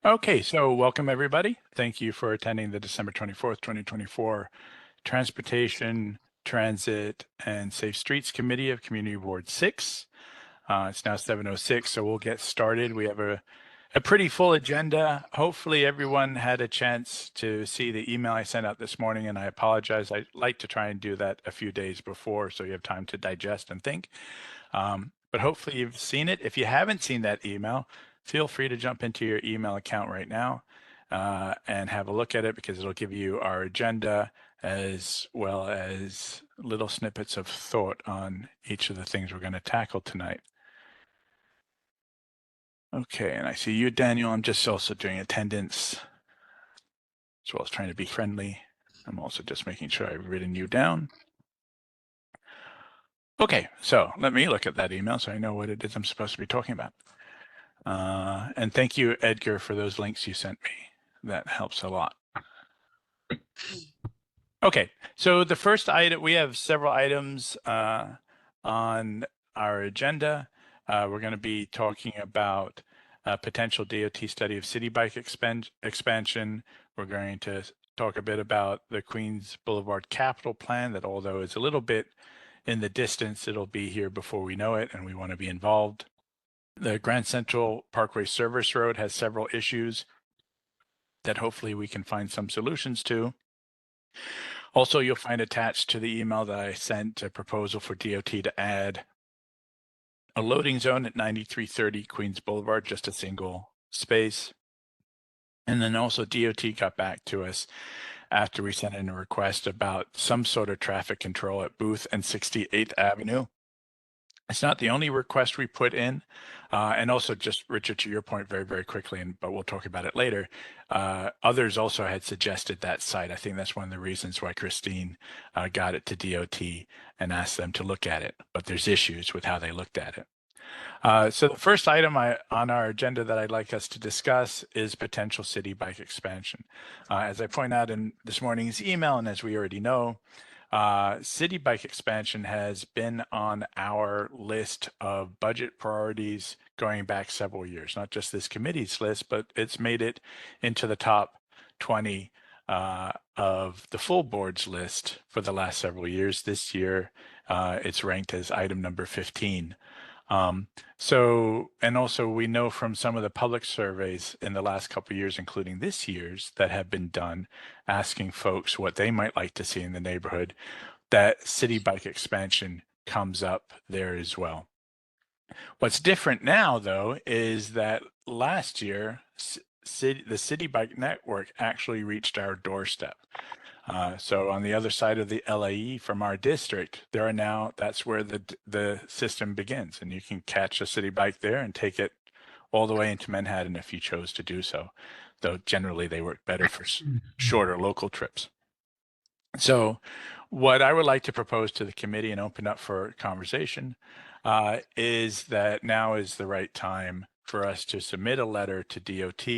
Okay, so welcome everybody. Thank you for attending the December 24th, 2024 Transportation, Transit, and Safe Streets Committee of Community Board 6. It's now 7:06, so we'll get started. We have a pretty full agenda. Hopefully everyone had a chance to see the email I sent out this morning, and I apologize. I like to try and do that a few days before so you have time to digest and think. But hopefully you've seen it. If you haven't seen that email, feel free to jump into your email account right now and have a look at it, because it'll give you our agenda as well as little snippets of thought on each of the things we're going to tackle tonight. Okay, and I see you, Daniel. I'm just also doing attendance as well as trying to be friendly. I'm also just making sure I've written you down. Okay, so let me look at that email so I know what it is I'm supposed to be talking about. And thank you, Edgar, for those links you sent me. That helps a lot. Okay, so the first item, we have several items on our agenda. We're going to be talking about a potential DOT study of city bike expansion. We're going to talk a bit about the Queens Boulevard capital plan that, although it's a little bit in the distance, it'll be here before we know it, and we want to be involved. The Grand Central Parkway Service Road has several issues that hopefully we can find some solutions to. Also, you'll find attached to the email that I sent a proposal for DOT to add a loading zone at 9330 Queens Boulevard, just a single space. And then also DOT got back to us after we sent in a request about some sort of traffic control at Booth and 68th Avenue. It's not the only request we put in. And also, just Richard, to your point, very, very quickly, but we'll talk about it later. Others also had suggested that site. I think that's one of the reasons why Christine got it to DOT and asked them to look at it. But there's issues with how they looked at it. So the first item on our agenda that I'd like us to discuss is potential city bike expansion. As I point out in this morning's email, and as we already know, city bike expansion has been on our list of budget priorities going back several years, not just this committee's list, but it's made it into the top 20 of the full board's list for the last several years. This year, it's ranked as item number 15. And also we know from some of the public surveys in the last couple of years, including this year's, that have been done, asking folks what they might like to see in the neighborhood, that city bike expansion comes up there as well. What's different now, though, is that last year, the city bike network actually reached our doorstep. So on the other side of the LAE from our district, there are now, that's where the system begins, and you can catch a city bike there and take it all the way into Manhattan if you chose to do so, though generally they work better for shorter local trips. So what I would like to propose to the committee and open up for conversation is that now is the right time for us to submit a letter to DOT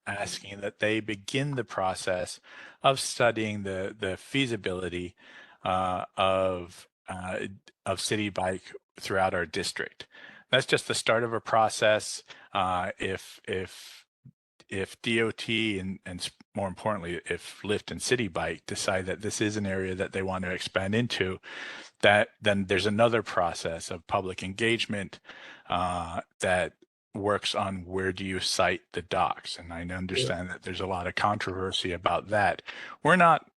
asking that they begin the process of studying the feasibility of city bike throughout our district. That's just the start of a process. If DOT and more importantly, if Lyft and City Bike decide that this is an area that they want to expand into, then there's another process of public engagement that works on where do you site the docks. And I understand that there's a lot of controversy about that. We're not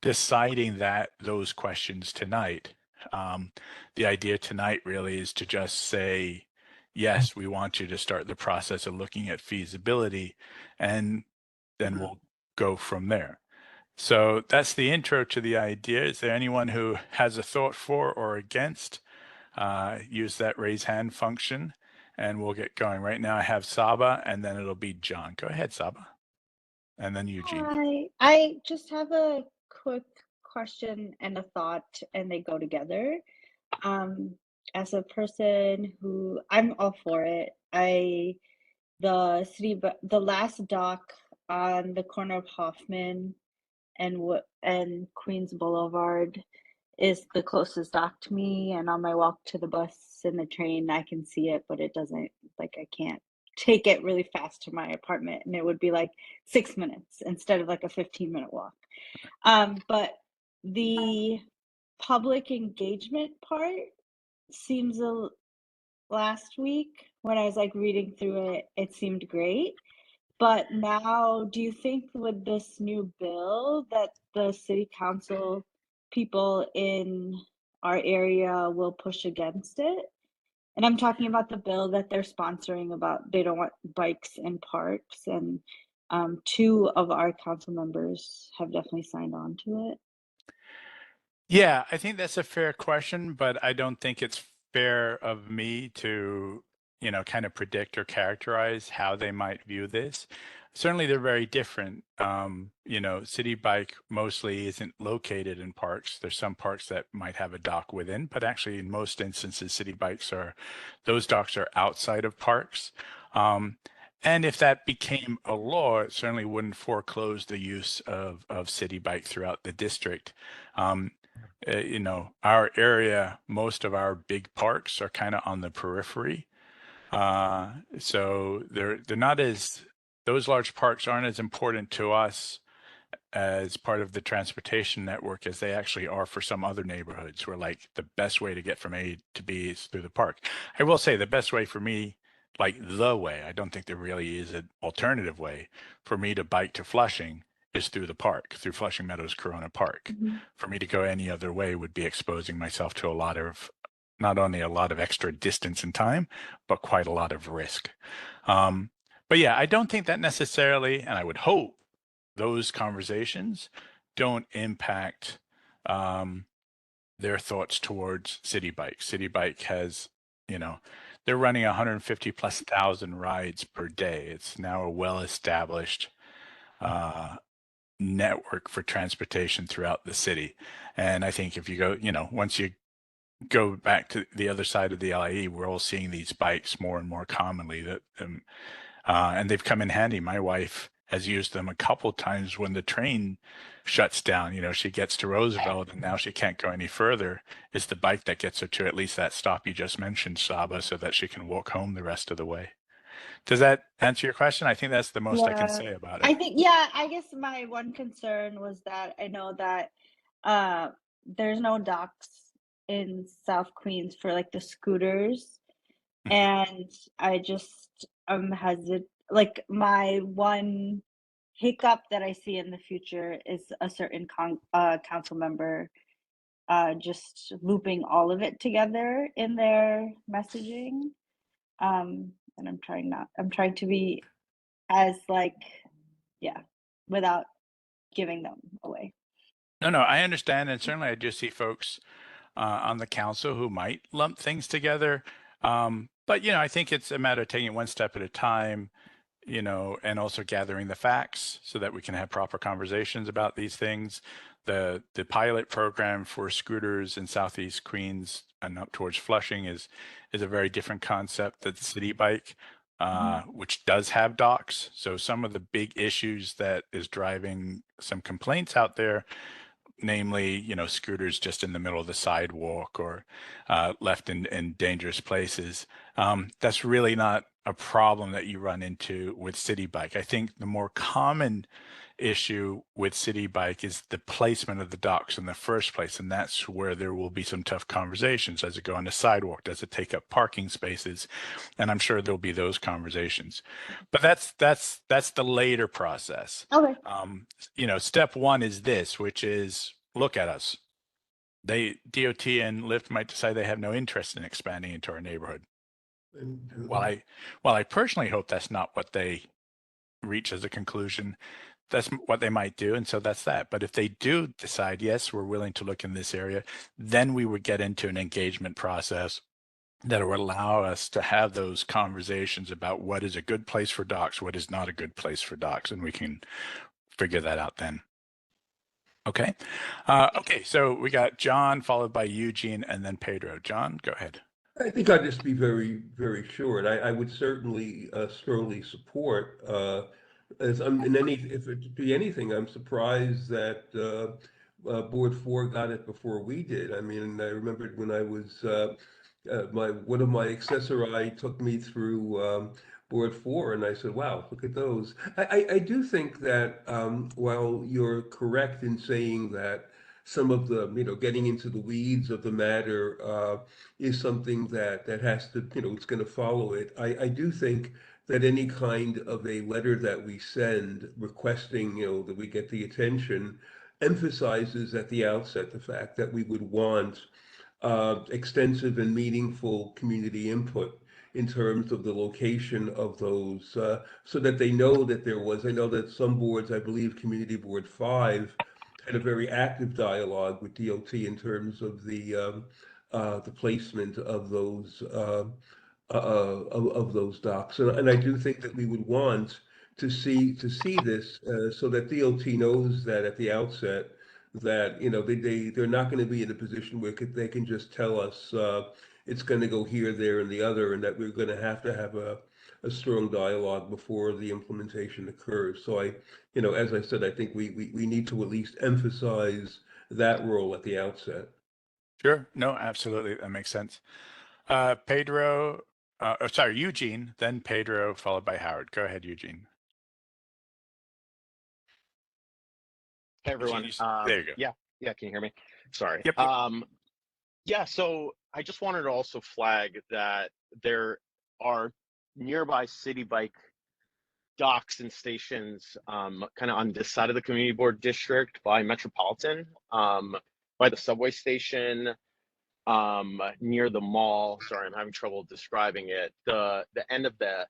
deciding those questions tonight. The idea tonight really is to just say, yes, we want you to start the process of looking at feasibility, and then we'll go from there. So that's the intro to the idea. Is there anyone who has a thought for or against? Use that raise hand function and we'll get going. Right now I have Saba and then it'll be John. Go ahead, Saba. And then Eugene. Hi, I just have a quick question and a thought, and they go together. As a person who I'm all for it, the last dock on the corner of Hoffman and Queens Boulevard is the closest dock to me, and on my walk to the bus and the train, I can see it, but it doesn't, like, I can't take it really fast to my apartment, and it would be like 6 minutes instead of like a 15-minute walk. But the public engagement part seems last week when I was like reading through it, it seemed great. But now, do you think with this new bill that the city council people in our area will push against it? And I'm talking about the bill that they're sponsoring about they don't want bikes in parks, and two of our council members have definitely signed on to it. Yeah, I think that's a fair question, but I don't think it's fair of me to, kind of predict or characterize how they might view this. Certainly, they're very different. City Bike mostly isn't located in parks. There's some parks that might have a dock within, but actually, in most instances, City Bikes those docks are outside of parks. Um, and if that became a law, it certainly wouldn't foreclose the use of City Bike throughout the district. Um, our area, most of our big parks are kind of on the periphery. So they're not as those large parks aren't as important to us as part of the transportation network as they actually are for some other neighborhoods where like the best way to get from A to B is through the park. I will say the best way for me, like the way, I don't think there really is an alternative way for me to bike to Flushing is through the park, through Flushing Meadows Corona Park. Mhm. For me to go any other way would be exposing myself to a lot of not only a lot of extra distance and time, but quite a lot of risk. Um, but yeah, I don't think that necessarily, and I would hope those conversations don't impact um, their thoughts towards City Bike. City Bike has, you know, they're running 150 plus thousand rides per day. It's now a well-established uh, network for transportation throughout the city. And I think if you go, once you go back to the other side of the LIE, we're all seeing these bikes more and more commonly and they've come in handy. My wife has used them a couple times when the train shuts down. She gets to Roosevelt and now she can't go any further. It's the bike that gets her to at least that stop you just mentioned, Saba, so that she can walk home the rest of the way. Does that answer your question? I think that's the most I can Yeah, say about it. I think, yeah, I guess my one concern was that I know that uh there's no docks in South Queens for like the scooters, Mhm. and I just hesitant. Like my one hiccup that I see in the future is a certain council member just looping all of it together in their messaging. And I'm trying to be as like, yeah, without giving them away. No, no, I understand. And certainly I do see folks on the council who might lump things together. But, I think it's a matter of taking it one step at a time, and also gathering the facts so that we can have proper conversations about these things. The pilot program for scooters in Southeast Queens and up towards Flushing is a very different concept than City Bike, Mhm. which does have docks. So some of the big issues that is driving some complaints out there, namely, scooters just in the middle of the sidewalk or left in dangerous places. That's really not a problem that you run into with City Bike. I think the more common issue with City Bike is the placement of the docks in the first place, and that's where there will be some tough conversations. Does it go on the sidewalk? Does it take up parking spaces? And I'm sure there'll be those conversations. But that's the later process. Okay. Step one is this, which is look at us. DOT and Lyft might decide they have no interest in expanding into our neighborhood. While And I, while I personally hope that's not what they reach as a conclusion, that's what they might do, and so that's that. But if they do decide, yes, we're willing to look in this area, then we would get into an engagement process that will allow us to have those conversations about what is a good place for docs, what is not a good place for docs, and we can figure that out then. Okay. Okay. So we got John followed by Eugene and then Pedro. John, go ahead. I think I'd just be very, very short. I would certainly strongly support, as in any, if it be anything, I'm surprised that Board 4 got it before we did. I mean, I remembered when I was, one of my accessori took me through board 4, and I said, wow, look at those. I do think that while you're correct in saying that some of the, getting into the weeds of the matter is something that has to, it's going to follow it. I do think that any kind of a letter that we send requesting, that we get the attention emphasizes at the outset the fact that we would want extensive and meaningful community input in terms of the location of those, so that they know that there was. I know that some boards, I believe Community Board 5, had a very active dialogue with DOT in terms of the placement of those of those docks, and I do think that we would want to see this so that DOT knows that at the outset that they're not going to be in a position where they can just tell us it's going to go here, there, and the other, and that we're going to have a strong dialogue before the implementation occurs. So as I said, I think we need to at least emphasize that role at the outset. Sure. No, absolutely. That makes sense. Pedro, sorry, Eugene, then Pedro, followed by Howard. Go ahead, Eugene. Hey everyone. There you go. Yeah, can you hear me? Sorry. Yep. Yeah, so I just wanted to also flag that there are nearby city bike docks and stations kind of on this side of the community board district by Metropolitan, by the subway station, near the mall. Sorry, I'm having trouble describing it. The end of the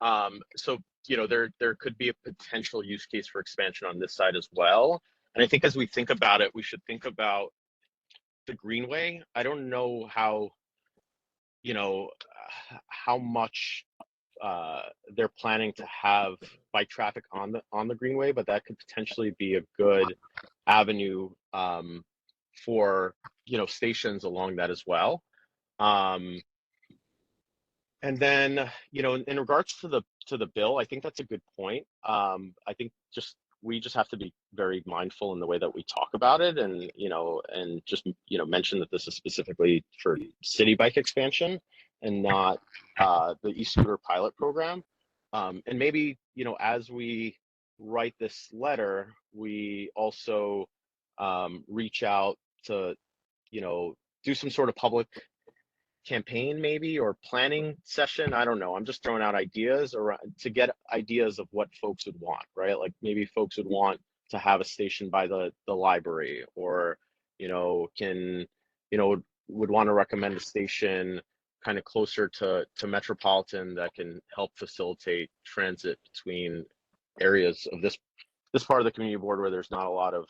M. So there could be a potential use case for expansion on this side as well. And I think as we think about it, we should think about the Greenway. I don't know how much they're planning to have bike traffic on the Greenway, but that could potentially be a good avenue for stations along that as well. And then, in regards to the bill, I think that's a good point. I think we just have to be very mindful in the way that we talk about it, and just mention that this is specifically for city bike expansion and not the e-scooter pilot program. And maybe as we write this letter, we also reach out to do some sort of public campaign maybe, or planning session. I don't know, I'm just throwing out ideas to get ideas of what folks would want, right? Like maybe folks would want to have a station by the library, or would want to recommend a station kind of closer to Metropolitan that can help facilitate transit between areas of this part of the community board where there's not a lot of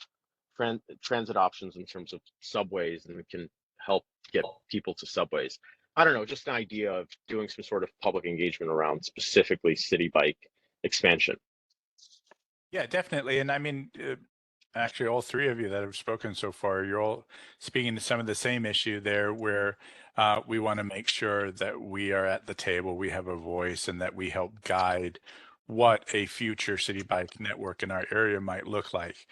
transit options in terms of subways, and it can help get people to subways. I don't know, just an idea of doing some sort of public engagement around specifically city bike expansion. Yeah, definitely. And I mean, actually, all three of you that have spoken so far, you're all speaking to some of the same issue there, where we want to make sure that we are at the table, we have a voice, and that we help guide what a future city bike network in our area might look like.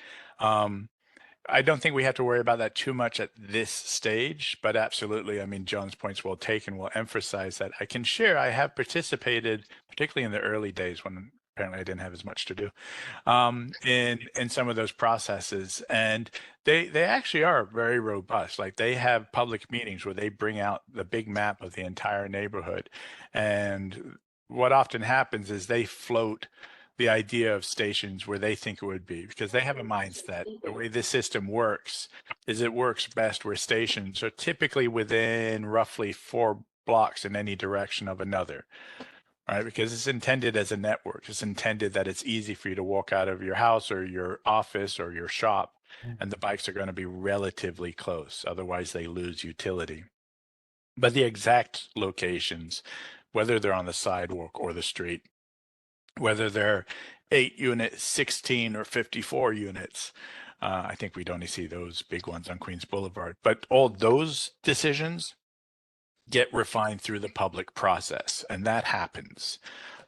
I don't think we have to worry about that too much at this stage, but absolutely, I mean, John's point's well taken. We'll emphasize that. I can share, I have participated, particularly in the early days when apparently I didn't have as much to do, in some of those processes. And they actually are very robust. Like, they have public meetings where they bring out the big map of the entire neighborhood. And what often happens is they float the idea of stations where they think it would be, because they have a mindset. The way this system works is it works best where stations are typically within roughly 4 blocks in any direction of another, right? Because it's intended as a network. It's intended that it's easy for you to walk out of your house or your office or your shop, and the bikes are going to be relatively close. Otherwise, they lose utility. But the exact locations, whether they're on the sidewalk or the street, whether they're 8 units, 16, or 54 units. I think we'd only see those big ones on Queens Boulevard. But all those decisions get refined through the public process, and that happens.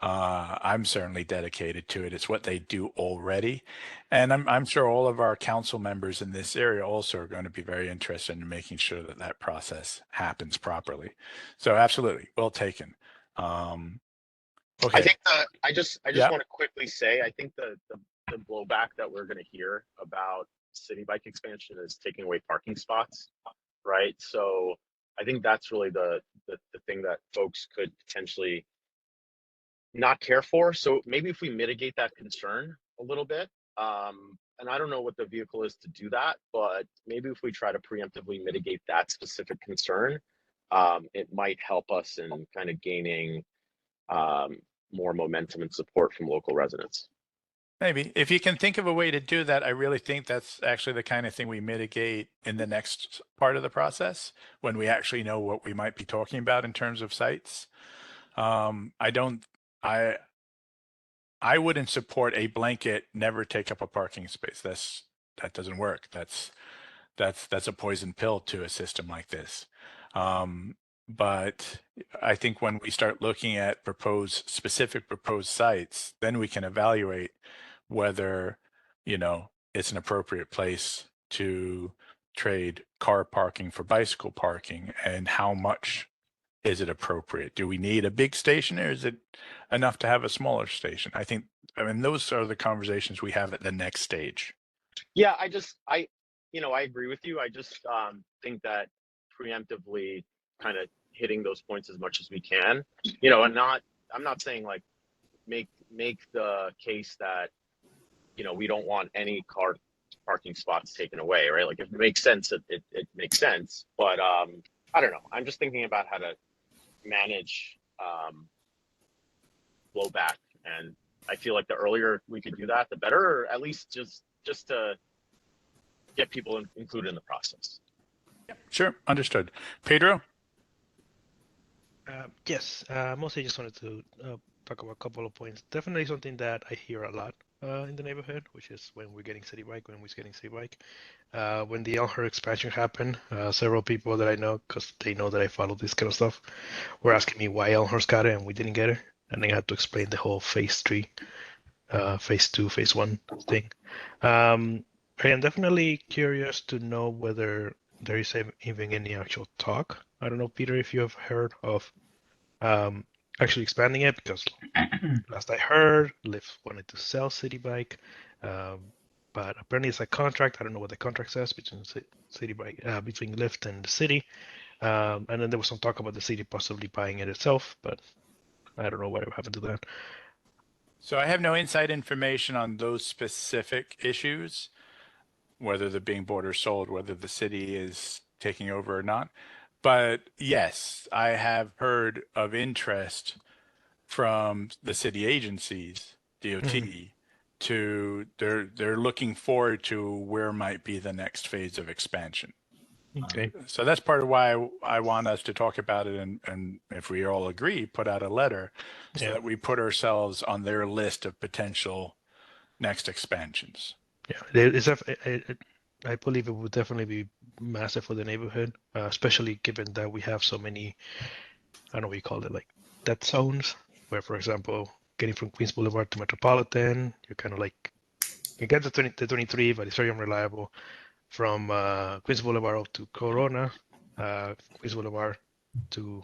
I'm certainly dedicated to it. It's what they do already, and I'm sure all of our council members in this area also are going to be very interested in making sure that that process happens properly. So absolutely, well taken. Okay. I think I just Yeah. want to quickly say, I think the blowback that we're going to hear about city bike expansion is taking away parking spots, right? So I think that's really the thing that folks could potentially not care for. So maybe if we mitigate that concern a little bit, and I don't know what the vehicle is to do that, but maybe if we try to preemptively mitigate that specific concern, it might help us in kind of gaining more momentum and support from local residents. Maybe if you can think of a way to do that, I really think that's actually the kind of thing we mitigate in the next part of the process when we actually know what we might be talking about in terms of sites. I wouldn't support a blanket never take up a parking space. That doesn't work. That's a poison pill to a system like this. But I think when we start looking at specific proposed sites, then we can evaluate whether, it's an appropriate place to trade car parking for bicycle parking, and how much is it appropriate? Do we need a big station, or is it enough to have a smaller station? I mean, those are the conversations we have at the next stage. Yeah, I agree with you. I just think that preemptively kind of hitting those points as much as we can, and I'm not saying like make the case that, we don't want any car parking spots taken away, right? Like if it makes sense, it makes sense. But I don't know. I'm just thinking about how to manage blowback, and I feel like the earlier we could do that, the better, or at least just to get people included in the process. Sure, understood. Pedro? Yes, mostly just wanted to talk about a couple of points. Definitely something that I hear a lot in the neighborhood, which is when we're getting city bike. When the Elmhurst expansion happened, several people that I know, because they know that I follow this kind of stuff, were asking me why Elmhurst got it and we didn't get it. And I had to explain the whole phase 3, phase 2, phase 1 thing. I am definitely curious to know whether there is even any actual talk. I don't know, Peter, if you have heard of actually expanding it, because last I heard, Lyft wanted to sell City Bike, but apparently it's a contract. I don't know what the contract says between City Bike, between Lyft and the city. And then there was some talk about the city possibly buying it itself, but I don't know whatever happened to that. So I have no inside information on those specific issues, whether they're being bought or sold, whether the city is taking over or not. But yes, I have heard of interest from the city agencies, DOT, to they're looking forward to where might be the next phase of expansion. Okay. So that's part of why I want us to talk about it, and if we all agree, put out a letter so that we put ourselves on their list of potential next expansions. Yeah, I believe it would definitely be massive for the neighborhood, especially given that we have so many, I don't know what you call it, like dead zones, where, for example, getting from Queens Boulevard to Metropolitan, you're kind of like, you get the 23, but it's very unreliable. From Queens Boulevard up to Corona, Queens Boulevard to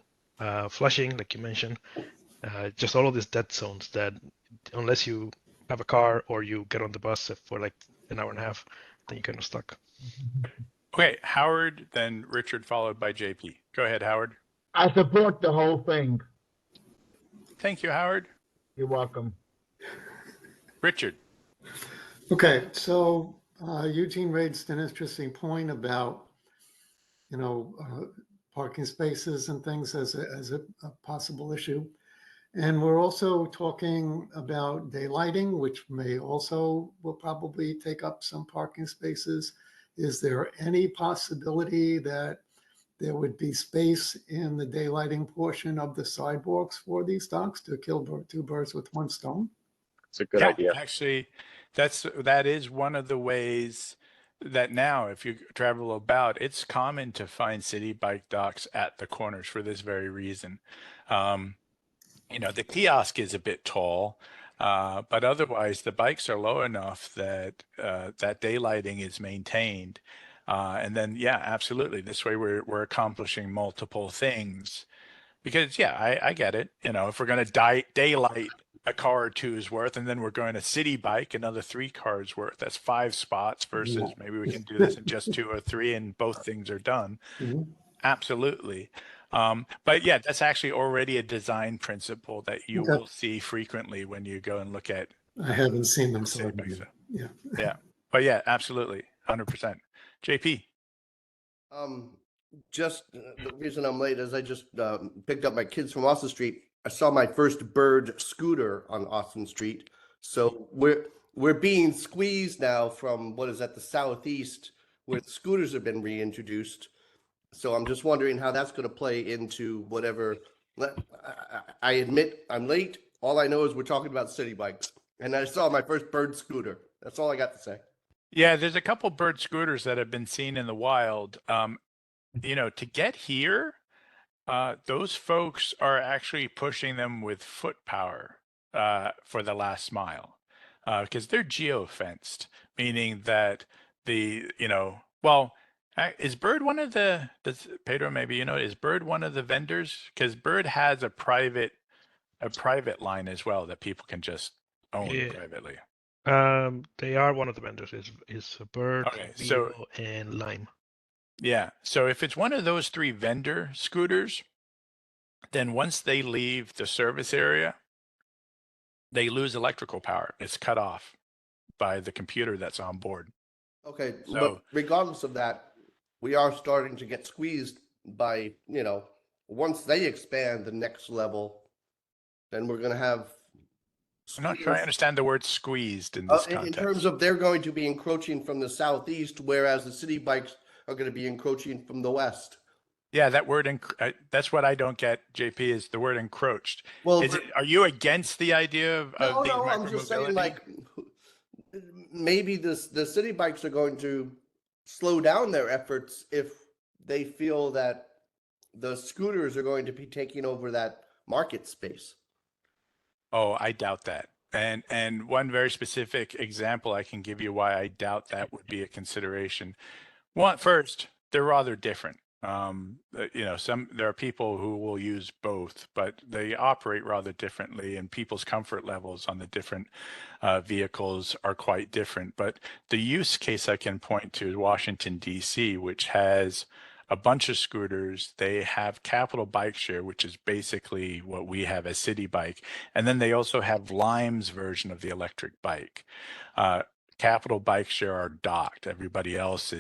Flushing, like you mentioned, just all of these dead zones that unless you have a car or you get on the bus for like an hour and a half, then you're kind of stuck. Okay, Howard, then Richard, followed by JP. Go ahead, Howard. I support the whole thing. Thank you, Howard. You're welcome. Richard. Okay, so Eugene raised an interesting point about, parking spaces and things as a possible issue. And we're also talking about daylighting, which will probably take up some parking spaces. Is there any possibility that there would be space in the daylighting portion of the sidewalks for these docks to kill two birds with one stone? It's a good idea. Actually, that is one of the ways that now, if you travel about, it's common to find city bike docks at the corners for this very reason. Um, the kiosk is a bit tall, but otherwise the bikes are low enough that that daylighting is maintained. And then, yeah, absolutely. This way we're accomplishing multiple things. Because, yeah, I get it. If we're going to daylight a car or two's worth, and then we're going to city bike another 3 cars worth, that's 5 spots versus maybe we can do this in just 2 or 3, and both things are done. Mhm. Absolutely. But yeah, that's actually already a design principle that you Okay. will see frequently when you go and look at I haven't seen them, so I city bike don't know. stuff. Yeah. Yeah. But yeah, absolutely. 100%. JP. Um, just the reason I'm late is I just picked up my kids from Austin Street. I saw my first bird scooter on Austin Street. So we're being squeezed now from what is at the southeast where the scooters have been reintroduced. So I'm just wondering how that's going to play into whatever. I admit I'm late. All I know is we're talking about city bikes, and I saw my first bird scooter. That's all I got to say. Yeah, there's a couple bird scooters that have been seen in the wild. To get here, those folks are actually pushing them with foot power for the last mile because they're geo-fenced, meaning that is Bird one of Pedro, maybe is Bird one of the vendors? Because Bird has a private line as well that people can just own Yeah. privately. They are one of the vendors. Is Bird, Okay, Vivo, and Lime. Yeah, so if it's one of those 3 vendor scooters, then once they leave the service area, they lose electrical power. It's cut off by the computer that's on board. Okay, So- but regardless of that, we are starting to get squeezed by, once they expand the next level, then we're gonna have. I'm not sure I squeeze- understand the word squeezed in this in context. terms of they're going to be encroaching from the southeast, whereas the city bikes are gonna be encroaching from the west. Yeah, that word, that's what I don't get, JP, is the word encroached. Well, Are you against the idea of no, these I'm just saying, micromobility? like, maybe the city bikes are going to slow down their efforts if they feel that the scooters are going to be taking over that market space. Oh, I doubt that. And one very specific example I can give you why I doubt that would be a consideration. First, they're rather different. There are people who will use both, but they operate rather differently, and people's comfort levels on the different vehicles are quite different. But the use case I can point to is Washington, D.C., which has a bunch of scooters. They have Capital Bike Share, which is basically what we have as City Bike. And then they also have Lime's version of the electric bike. Capital Bike Share are docked. Everybody else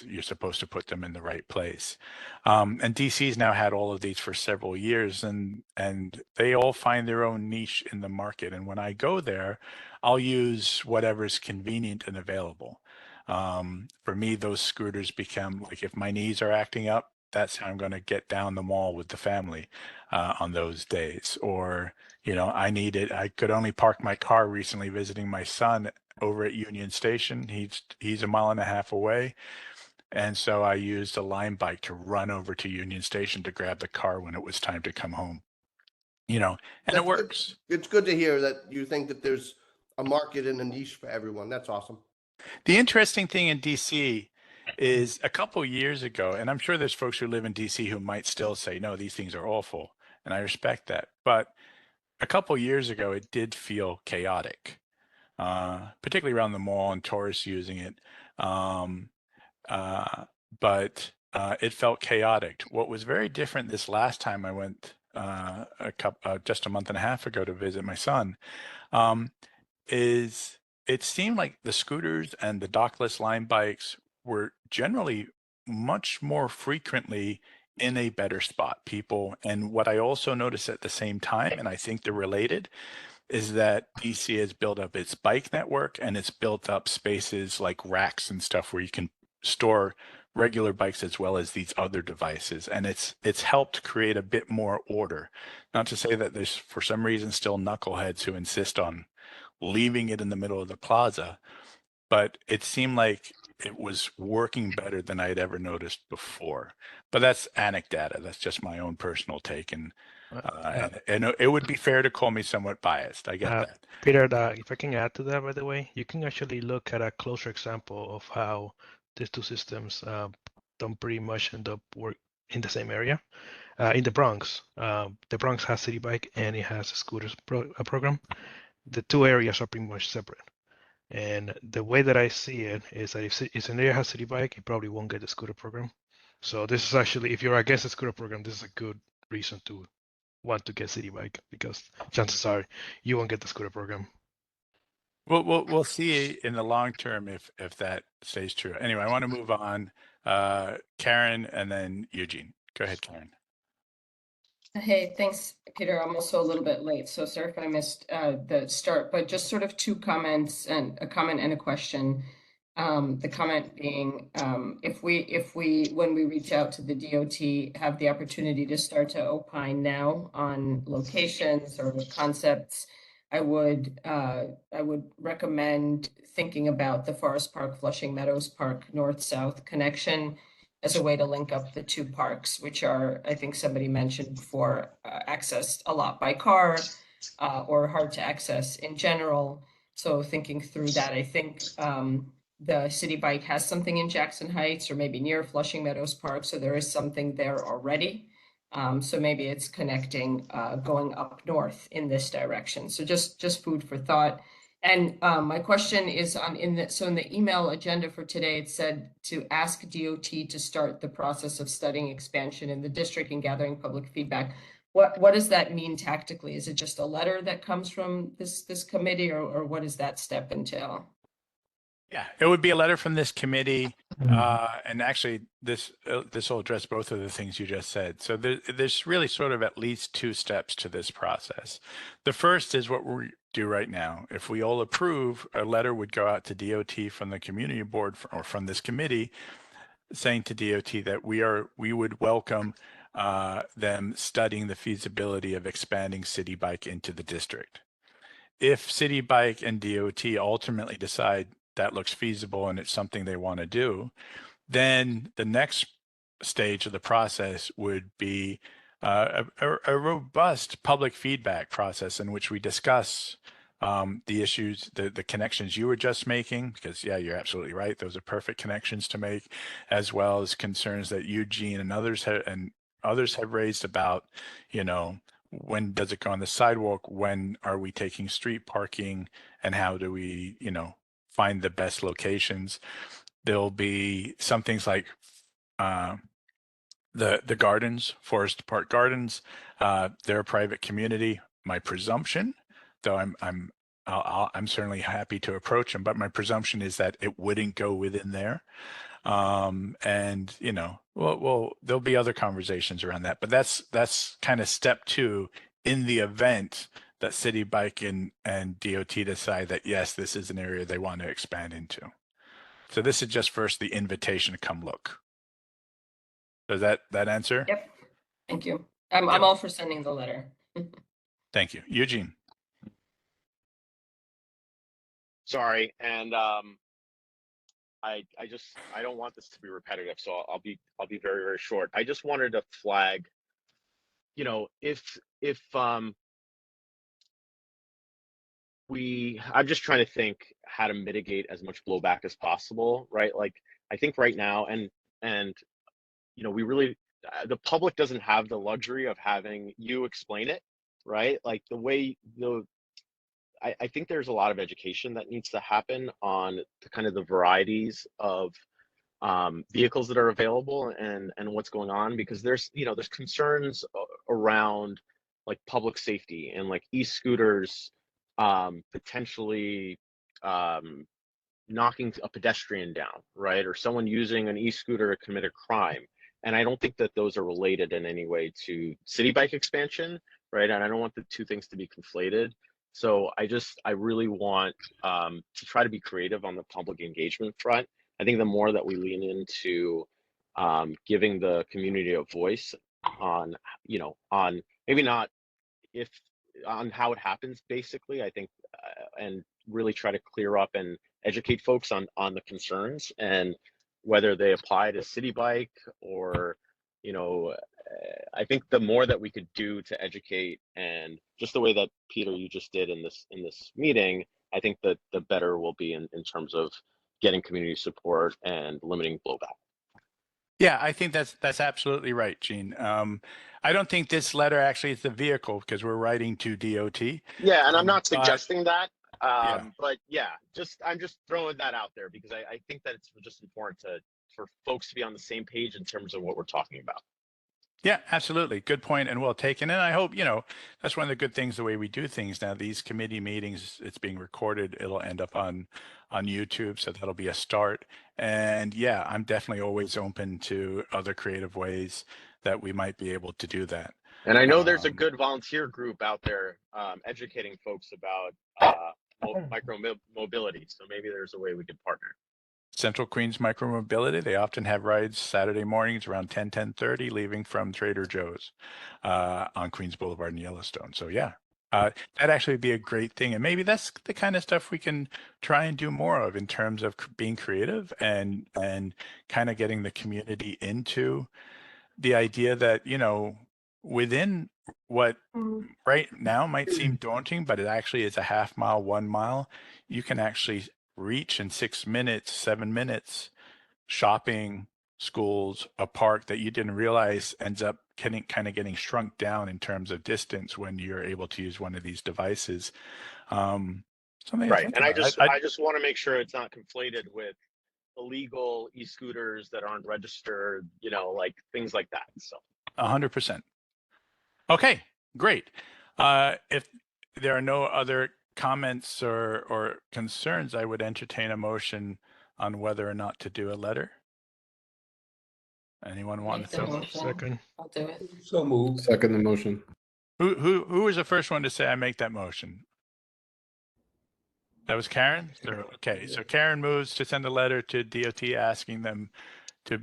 you're supposed to put them in the right place. And DC's now had all of these for several years, and they all find their own niche in the market. And when I go there, I'll use whatever's convenient and available. For me, those scooters become like, if my knees are acting up, that's how I'm going to get down the mall with the family on those days. Or, I could only park my car recently visiting my son over at Union Station. He's a mile and a half away. And so I used a Lime bike to run over to Union Station to grab the car when it was time to come home. And That's it good. works. It's good to hear that you think that there's a market and a niche for everyone. That's awesome. The interesting thing in DC is a couple years ago, and I'm sure there's folks who live in DC who might still say, no, these things are awful. And I respect that. But a couple years ago, it did feel chaotic, particularly around the mall and tourists using it. But it felt chaotic. What was very different this last time I went just a month and a half ago to visit my son is it seemed like the scooters and the dockless Lime bikes were generally much more frequently in a better spot. And what I also noticed at the same time, and I think they're related, is that DC has built up its bike network, and it's built up spaces like racks and stuff where you can store regular bikes as well as these other devices, and it's helped create a bit more order. Not to say that there's for some reason still knuckleheads who insist on leaving it in the middle of the plaza, but it seemed like it was working better than I had ever noticed before. But that's anecdata. That's just my own personal take, and it would be fair to call me somewhat biased. I get that. Peter, if I can add to that, by the way, you can actually look at a closer example of how these two systems don't pretty much end up work in the same area. In the Bronx has City Bike and it has a scooters program. The two areas are pretty much separate. And the way that I see it is that if an area has City Bike, it probably won't get the scooter program. So this is actually, if you're against the scooter program, this is a good reason to want to get City Bike, because chances are you won't get the scooter program. We'll see in the long term if that stays true. Anyway, I want to move on. Karen and then Eugene. Go ahead, Karen. Hey, thanks, Peter. I'm also a little bit late, so sorry if I missed the start, but just sort of two comments, and a comment and a question. The comment being, if we when we reach out to the DOT, have the opportunity to start to opine now on locations or concepts, I would recommend thinking about the Forest Park, Flushing Meadows Park, north-south connection as a way to link up the two parks, which are, I think somebody mentioned before, accessed a lot by car or hard to access in general. So thinking through that, I think the City Bike has something in Jackson Heights or maybe near Flushing Meadows Park. So there is something there already. So maybe it's connecting, going up north in this direction. So just food for thought. And my question is in the email agenda for today, it said to ask DOT to start the process of studying expansion in the district and gathering public feedback. What does that mean tactically? Is it just a letter that comes from this committee, or what does that step entail? Yeah, it would be a letter from this committee, and actually this will address both of the things you just said. So there's really sort of at least two steps to this process. The first is what we do right now. If we all approve, a letter would go out to DOT from the community board or from this committee, saying to DOT that we would welcome them studying the feasibility of expanding City Bike into the district. If City Bike and DOT ultimately decide that looks feasible and it's something they want to do, then the next stage of the process would be a robust public feedback process in which we discuss the issues, the connections you were just making, because yeah, you're absolutely right. Those are perfect connections to make, as well as concerns that Eugene and others have raised about, when does it go on the sidewalk? When are we taking street parking? And how do we, find the best locations? There'll be some things like the gardens, Forest Park Gardens. They're a private community. My presumption, though I'm certainly happy to approach them, but my presumption is that it wouldn't go within there. And there'll be other conversations around that, but that's kind of step two in the event that City Bike and DOT decide that yes, this is an area they want to expand into. So this is just first the invitation to come look. Does that answer? Yep. Thank you. I'm all for sending the letter. Thank you, Eugene. Sorry, and I don't want this to be repetitive, so I'll be very, very short. I just wanted to flag, if I'm just trying to think how to mitigate as much blowback as possible, right? Like I think right now, and we really, the public doesn't have the luxury of having you explain it, right? Like the way I think there's a lot of education that needs to happen on the kind of the varieties of vehicles that are available and what's going on, because there's concerns around like public safety and like e-scooters potentially knocking a pedestrian down, right? Or someone using an e-scooter to commit a crime. And I don't think that those are related in any way to City Bike expansion, right? And I don't want the two things to be conflated. So I really want to try to be creative on the public engagement front. I think the more that we lean into giving the community a voice on, on maybe not if on how it happens, basically, I think, and really try to clear up and educate folks on the concerns and whether they apply to City Bike or, you know, I think the more that we could do to educate, and just the way that Peter, you just did in this meeting, I think that the better we'll be in terms of getting community support and limiting blowback. Yeah, I think that's absolutely right, Gene. I don't think this letter actually is the vehicle because we're writing to DOT. Yeah, and I'm not But- suggesting that. Yeah. But yeah, I'm just throwing that out there because I think that it's just important for folks to be on the same page in terms of what we're talking about. Yeah, absolutely. Good point and well taken. And I hope, you know, that's one of the good things, the way we do things now. These committee meetings, it's being recorded. It'll end up on YouTube. So that'll be a start. And yeah, I'm definitely always open to other creative ways that we might be able to do that. And I know there's a good volunteer group out there educating folks about micro mobility. So maybe there's a way we could partner. Central Queens Micromobility, they often have rides Saturday mornings around 10:30, leaving from Trader Joe's on Queens Boulevard in Yellowstone. So yeah, that'd actually be a great thing. And maybe that's the kind of stuff we can try and do more of in terms of being creative and kind of getting the community into the idea that, you know, within what right now might seem daunting, but it actually is a half mile, 1 mile, you can actually reach in 6 minutes, 7 minutes, shopping, schools, a park that you didn't realize ends up getting shrunk down in terms of distance when you're able to use one of these devices. Something to Right. think And I about. just want to make sure it's not conflated with illegal e-scooters that aren't registered, you know, like things like that. So 100%. Okay, great. If there are no other comments or concerns, I would entertain a motion on whether or not to do a letter. Anyone want Make to? the motion. Second. I'll do it. So moved. Second the motion. Who was the first one to say I make that motion? That was Karen? Okay, so Karen moves to send a letter to DOT asking them to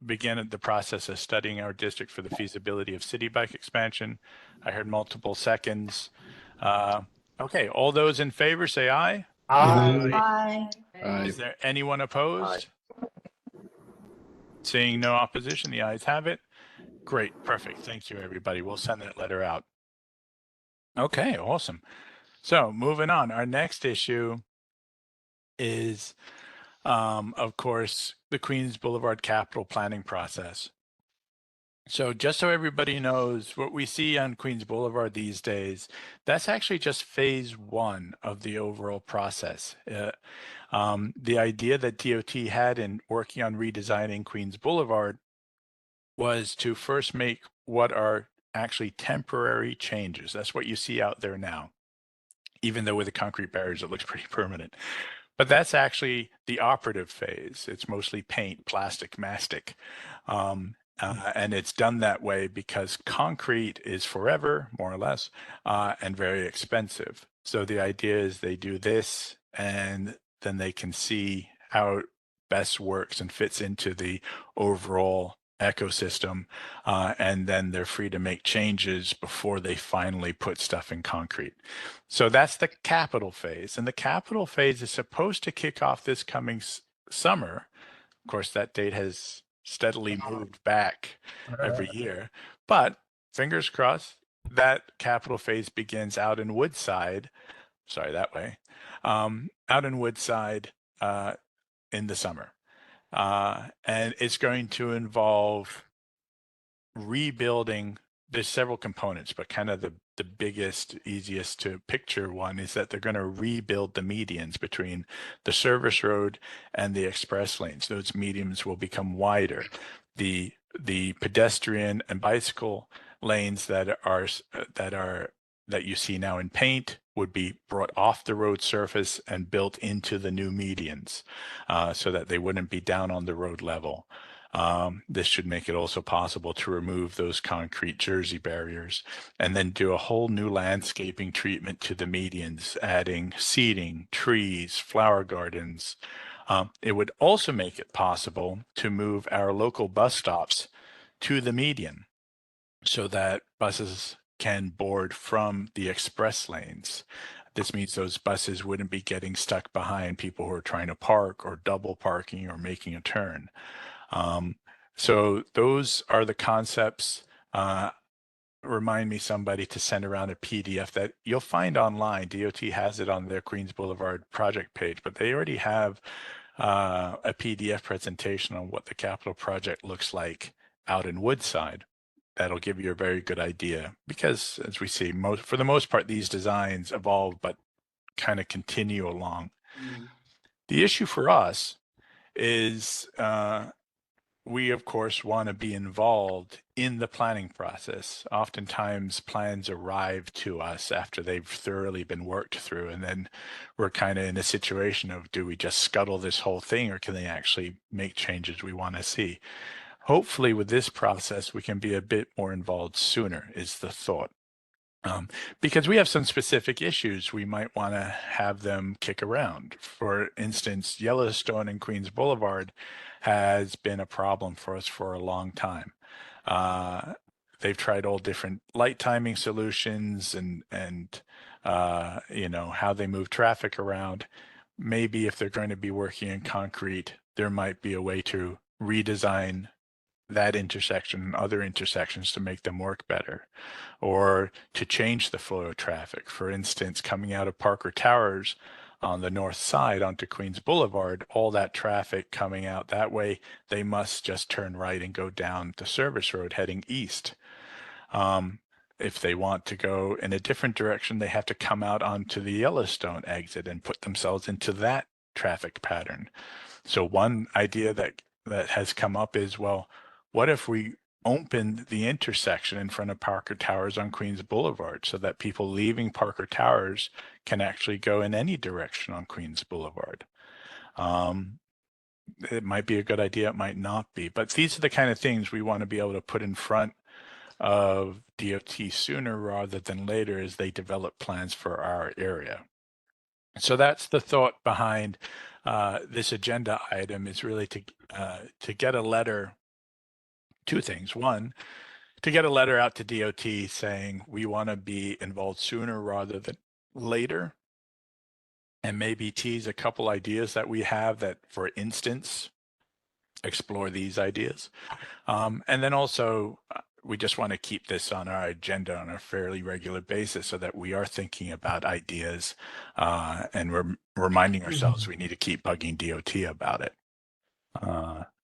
begin the process of studying our district for the feasibility of city bike expansion. I heard multiple seconds. Okay, all those in favor say aye. Bye. Aye. Is there anyone opposed? Seeing no opposition, the ayes have it. Great, perfect. Thank you, everybody. We'll send that letter out. Okay, awesome. So moving on, our next issue is, of course, the Queens Boulevard capital planning process. So just so everybody knows, what we see on Queens Boulevard these days, that's actually just phase 1 of the overall process. The idea that DOT had in working on redesigning Queens Boulevard was to first make what are actually temporary changes. That's what you see out there now. Even though with the concrete barriers, it looks pretty permanent. But that's actually the operative phase. It's mostly paint, plastic, mastic. And it's done that way because concrete is forever, more or less, and very expensive. So the idea is they do this and then they can see how it best works and fits into the overall ecosystem, and then they're free to make changes before they finally put stuff in concrete. So that's the capital phase, and the capital phase is supposed to kick off this coming summer. Of course, that date has steadily moved back every year, but fingers crossed that capital phase begins out in Woodside. Sorry, that way, out in Woodside in the summer. And it's going to involve rebuilding. There's several components, but kind of the biggest, easiest to picture one is that they're going to rebuild the medians between the service road and the express lanes. Those medians will become wider. The pedestrian and bicycle lanes that you see now in paint would be brought off the road surface and built into the new medians, so that they wouldn't be down on the road level. This should make it also possible to remove those concrete jersey barriers and then do a whole new landscaping treatment to the medians, adding seating, trees, flower gardens. It would also make it possible to move our local bus stops to the median so that buses can board from the express lanes. This means those buses wouldn't be getting stuck behind people who are trying to park or double parking or making a turn. So those are the concepts. Remind me somebody to send around a PDF that you'll find online. DOT has it on their Queens Boulevard project page, but they already have a PDF presentation on what the capital project looks like out in Woodside. That'll give you a very good idea because, as we see, for the most part, these designs evolve but kind of continue along. The issue for us is we, of course, want to be involved in the planning process. Oftentimes, plans arrive to us after they've thoroughly been worked through, and then we're kind of in a situation of, do we just scuttle this whole thing, or can they actually make changes we want to see? Hopefully, with this process, we can be a bit more involved sooner, is the thought. Because we have some specific issues we might want to have them kick around. For instance, Yellowstone and Queens Boulevard has been a problem for us for a long time. They've tried all different light timing solutions and you know, how they move traffic around. Maybe if they're going to be working in concrete, there might be a way to redesign that intersection and other intersections to make them work better, or to change the flow of traffic. For instance, coming out of Parker Towers on the north side onto Queens Boulevard, all that traffic coming out that way, they must just turn right and go down the service road heading east. If they want to go in a different direction, they have to come out onto the Yellowstone exit and put themselves into that traffic pattern. So one idea that has come up is, well, what if we open the intersection in front of Parker Towers on Queens Boulevard so that people leaving Parker Towers can actually go in any direction on Queens Boulevard? It might be a good idea, it might not be, but these are the kind of things we want to be able to put in front of DOT sooner rather than later as they develop plans for our area. So that's the thought behind this agenda item, is really to get a letter. Two things. One, to get a letter out to DOT saying we want to be involved sooner rather than later, and maybe tease a couple ideas that we have that, for instance, explore these ideas. And then also, we just want to keep this on our agenda on a fairly regular basis so that we are thinking about ideas and we're reminding ourselves we need to keep bugging DOT about it.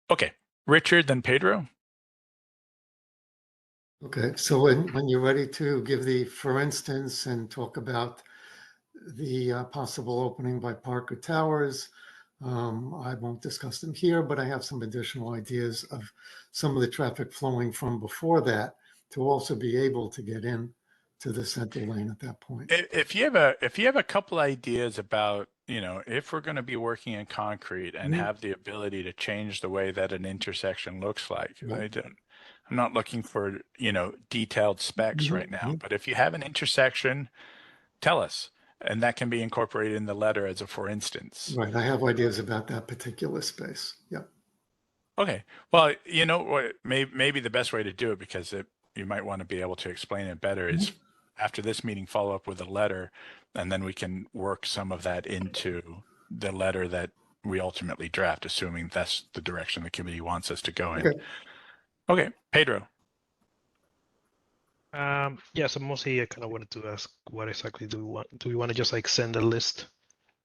Okay, Richard, then Pedro. Okay, so when you're ready to give the for instance and talk about the possible opening by Parker Towers, I won't discuss them here, but I have some additional ideas of some of the traffic flowing from before that to also be able to get in to the center lane at that point. If you have a couple ideas about, you know, if we're going to be working in concrete and have the ability to change the way that an intersection looks like, I'm not looking for, you know, detailed specs right now, but if you have an intersection, tell us, and that can be incorporated in the letter as a for instance. Right, I have ideas about that particular space. Yep. Okay, well, you know what, maybe the best way to do it, because you might want to be able to explain it better, is after this meeting, follow up with a letter, and then we can work some of that into the letter that we ultimately draft, assuming that's the direction the committee wants us to go in. Okay, Pedro. Yeah, so mostly I kind of wanted to ask, what exactly do we want? Do we want to just like send a list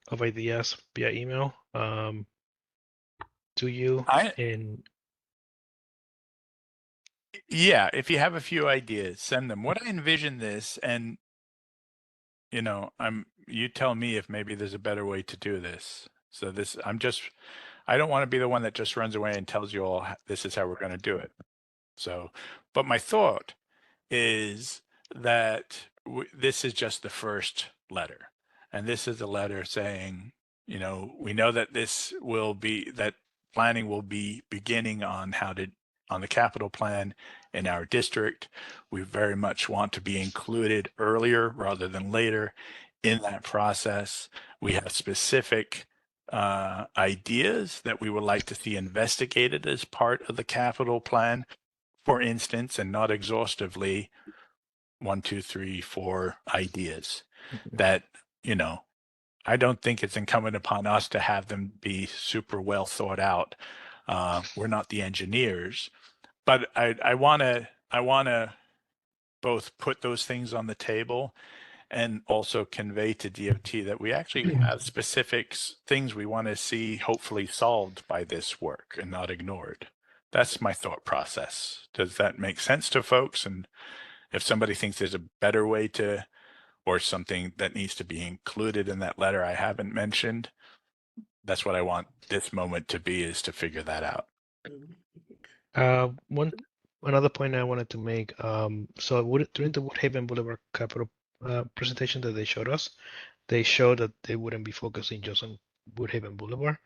of ideas via email to you? Yeah, if you have a few ideas, send them. What I envision this, and you know, you tell me if maybe there's a better way to do this. So I don't want to be the one that just runs away and tells you all this is how we're going to do it. So, but my thought is that this is just the first letter, and this is a letter saying, you know, we know that that planning will be beginning on on the capital plan in our district. We very much want to be included earlier rather than later in that process. We have specific ideas that we would like to see investigated as part of the capital plan, for instance, and not exhaustively, 1, 2, 3, 4 ideas that, you know, I don't think it's incumbent upon us to have them be super well thought out. We're not the engineers, but I wanna both put those things on the table and also convey to DOT that we actually have specific things we want to see hopefully solved by this work and not ignored. That's my thought process. Does that make sense to folks? And if somebody thinks there's a better way to, or something that needs to be included in that letter I haven't mentioned, that's what I want this moment to be, is to figure that out. Another point I wanted to make. So during the Woodhaven Boulevard capital presentation that they showed us, they showed that they wouldn't be focusing just on Woodhaven Boulevard,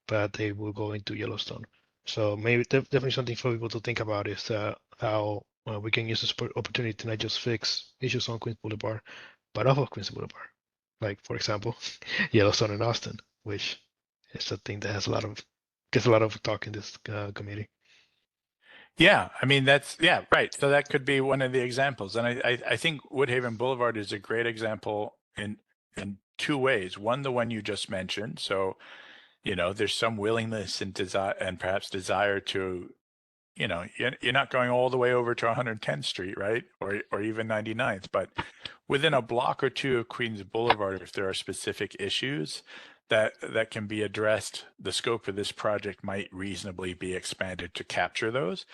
but they will go into Yellowstone. So maybe definitely something for people to think about is how we can use this opportunity to not just fix issues on Queens Boulevard, but off of Queens Boulevard. Like, for example, Yellowstone and Austin, which is a thing that gets a lot of talk in this committee. Yeah, I mean, yeah, right. So that could be one of the examples. And I think Woodhaven Boulevard is a great example in two ways. One, the one you just mentioned. So, you know, there's some willingness and desire, and perhaps desire to, you know, you're not going all the way over to 110th Street, right? Or even 99th, but within a block or two of Queens Boulevard, if there are specific issues that can be addressed, the scope of this project might reasonably be expanded to capture those.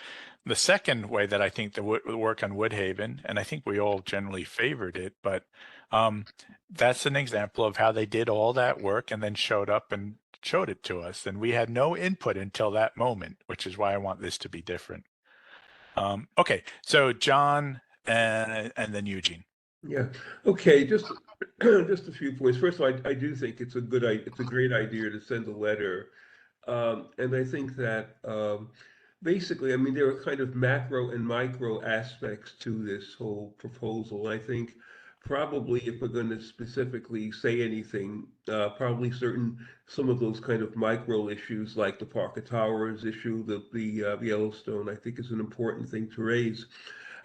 The second way that I think the work on Woodhaven, and I think we all generally favored it, but that's an example of how they did all that work and then showed up and showed it to us. And we had no input until that moment, which is why I want this to be different. Okay, so John and then Eugene. Yeah. Okay. Just just a few points. First of all, I do think it's a great idea to send a letter, and I think that basically, I mean, there are kind of macro and micro aspects to this whole proposal. I think probably if we're going to specifically say anything, probably some of those kind of micro issues like the Parker Towers issue, the Yellowstone, I think is an important thing to raise.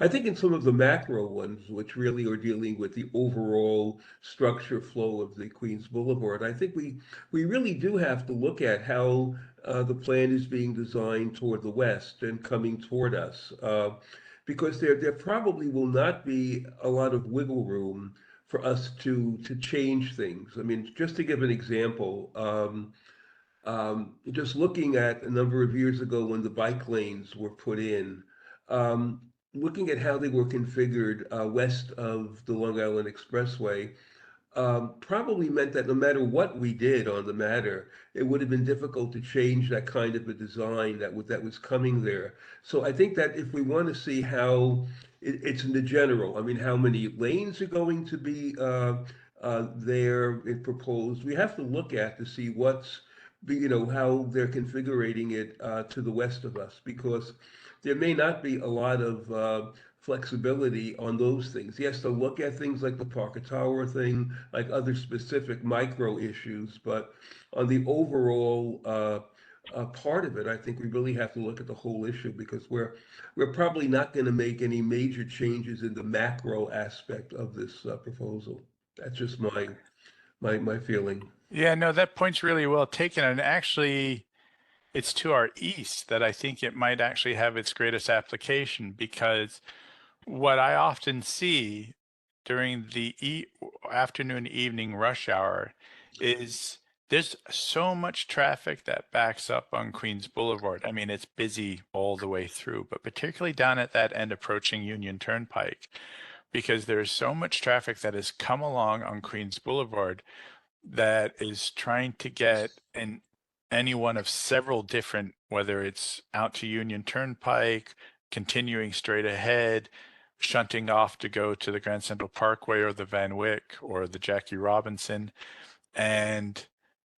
I think in some of the macro ones, which really are dealing with the overall structure flow of the Queens Boulevard, I think we really do have to look at how the plan is being designed toward the west and coming toward us, because there probably will not be a lot of wiggle room for us to change things. I mean, just to give an example. Just looking at a number of years ago when the bike lanes were put in, um, looking at how they were configured west of the Long Island Expressway, probably meant that no matter what we did on the matter, it would have been difficult to change that kind of a design that was coming there. So I think that if we want to see how it's in the general, I mean, how many lanes are going to be there proposed, we have to look at to see how they're configuring it to the west of us, because there may not be a lot of flexibility on those things. Yes, they'll look at things like the Parker Tower thing, like other specific micro issues, but on the overall part of it, I think we really have to look at the whole issue, because we're probably not going to make any major changes in the macro aspect of this proposal. That's just my feeling. Yeah, no, that point's really well taken. And actually, it's to our east that I think it might actually have its greatest application, because what I often see during the afternoon, evening rush hour is there's so much traffic that backs up on Queens Boulevard. I mean, it's busy all the way through, but particularly down at that end approaching Union Turnpike, because there's so much traffic that has come along on Queens Boulevard that is trying to get in any one of several different, whether it's out to Union Turnpike, continuing straight ahead, shunting off to go to the Grand Central Parkway or the Van Wyck or the Jackie Robinson. And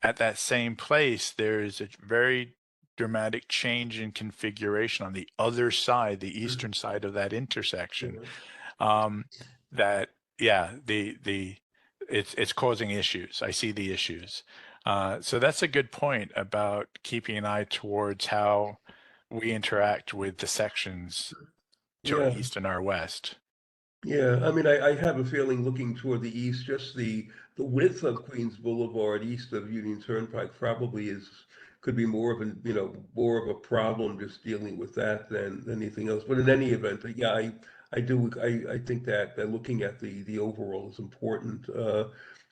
at that same place, there's a very dramatic change in configuration on the other side, the eastern side of that intersection. That, yeah, it's causing issues. I see the issues. So that's a good point about keeping an eye towards how we interact with the sections to our Yeah. east and our west. Yeah, I mean, I have a feeling looking toward the east, just the width of Queens Boulevard east of Union Turnpike probably could be more of more of a problem just dealing with that than anything else. But in any event, yeah, I think that looking at the overall is important,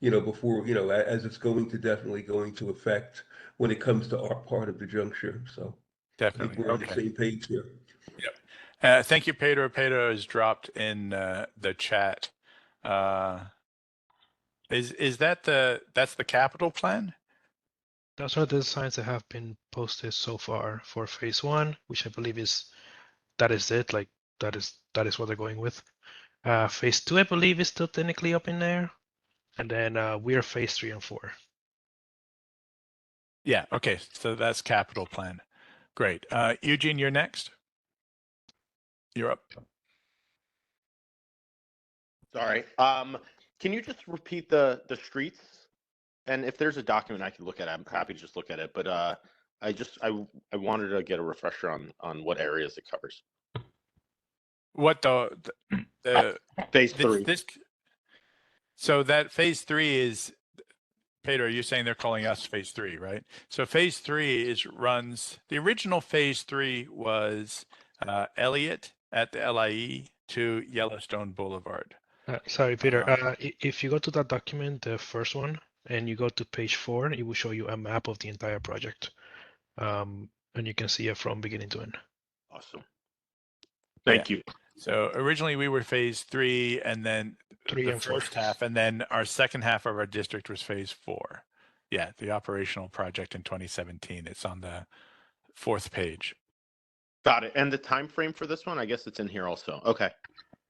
before, as it's definitely going to affect when it comes to our part of the juncture. So I think Definitely. we're on the Okay. same page here. Yep. Thank you, Pedro. Pedro is dropped in the chat. Is that that's the capital plan? Those are the designs that have been posted so far for phase one, which I believe that is it. Like that is what they're going with. Phase two, I believe, is still technically up in there, and then we are phase 3 and 4. Yeah. Okay. So that's capital plan. Great. Eugene, you're next. You're up. Sorry. Can you just repeat the streets? And if there's a document I can look at, I'm happy to just look at it. But I wanted to get a refresher on what areas it covers. What the Phase 3. So that phase 3 is, Pedro, you're saying they're calling us phase 3, right? So phase 3 runs, the original phase 3 was Elliott at the LIE to Yellowstone Boulevard. Sorry, Peter. If you go to that document, the first one, and you go to page 4, it will show you a map of the entire project, and you can see it from beginning to end. Awesome. Thank you. So originally we were phase 3, and then 3 the and 4. first half, and then our second half of our district was phase 4. Yeah, the operational project in 2017. It's on the 4th page. Got it. And the time frame for this one, I guess it's in here also. Okay.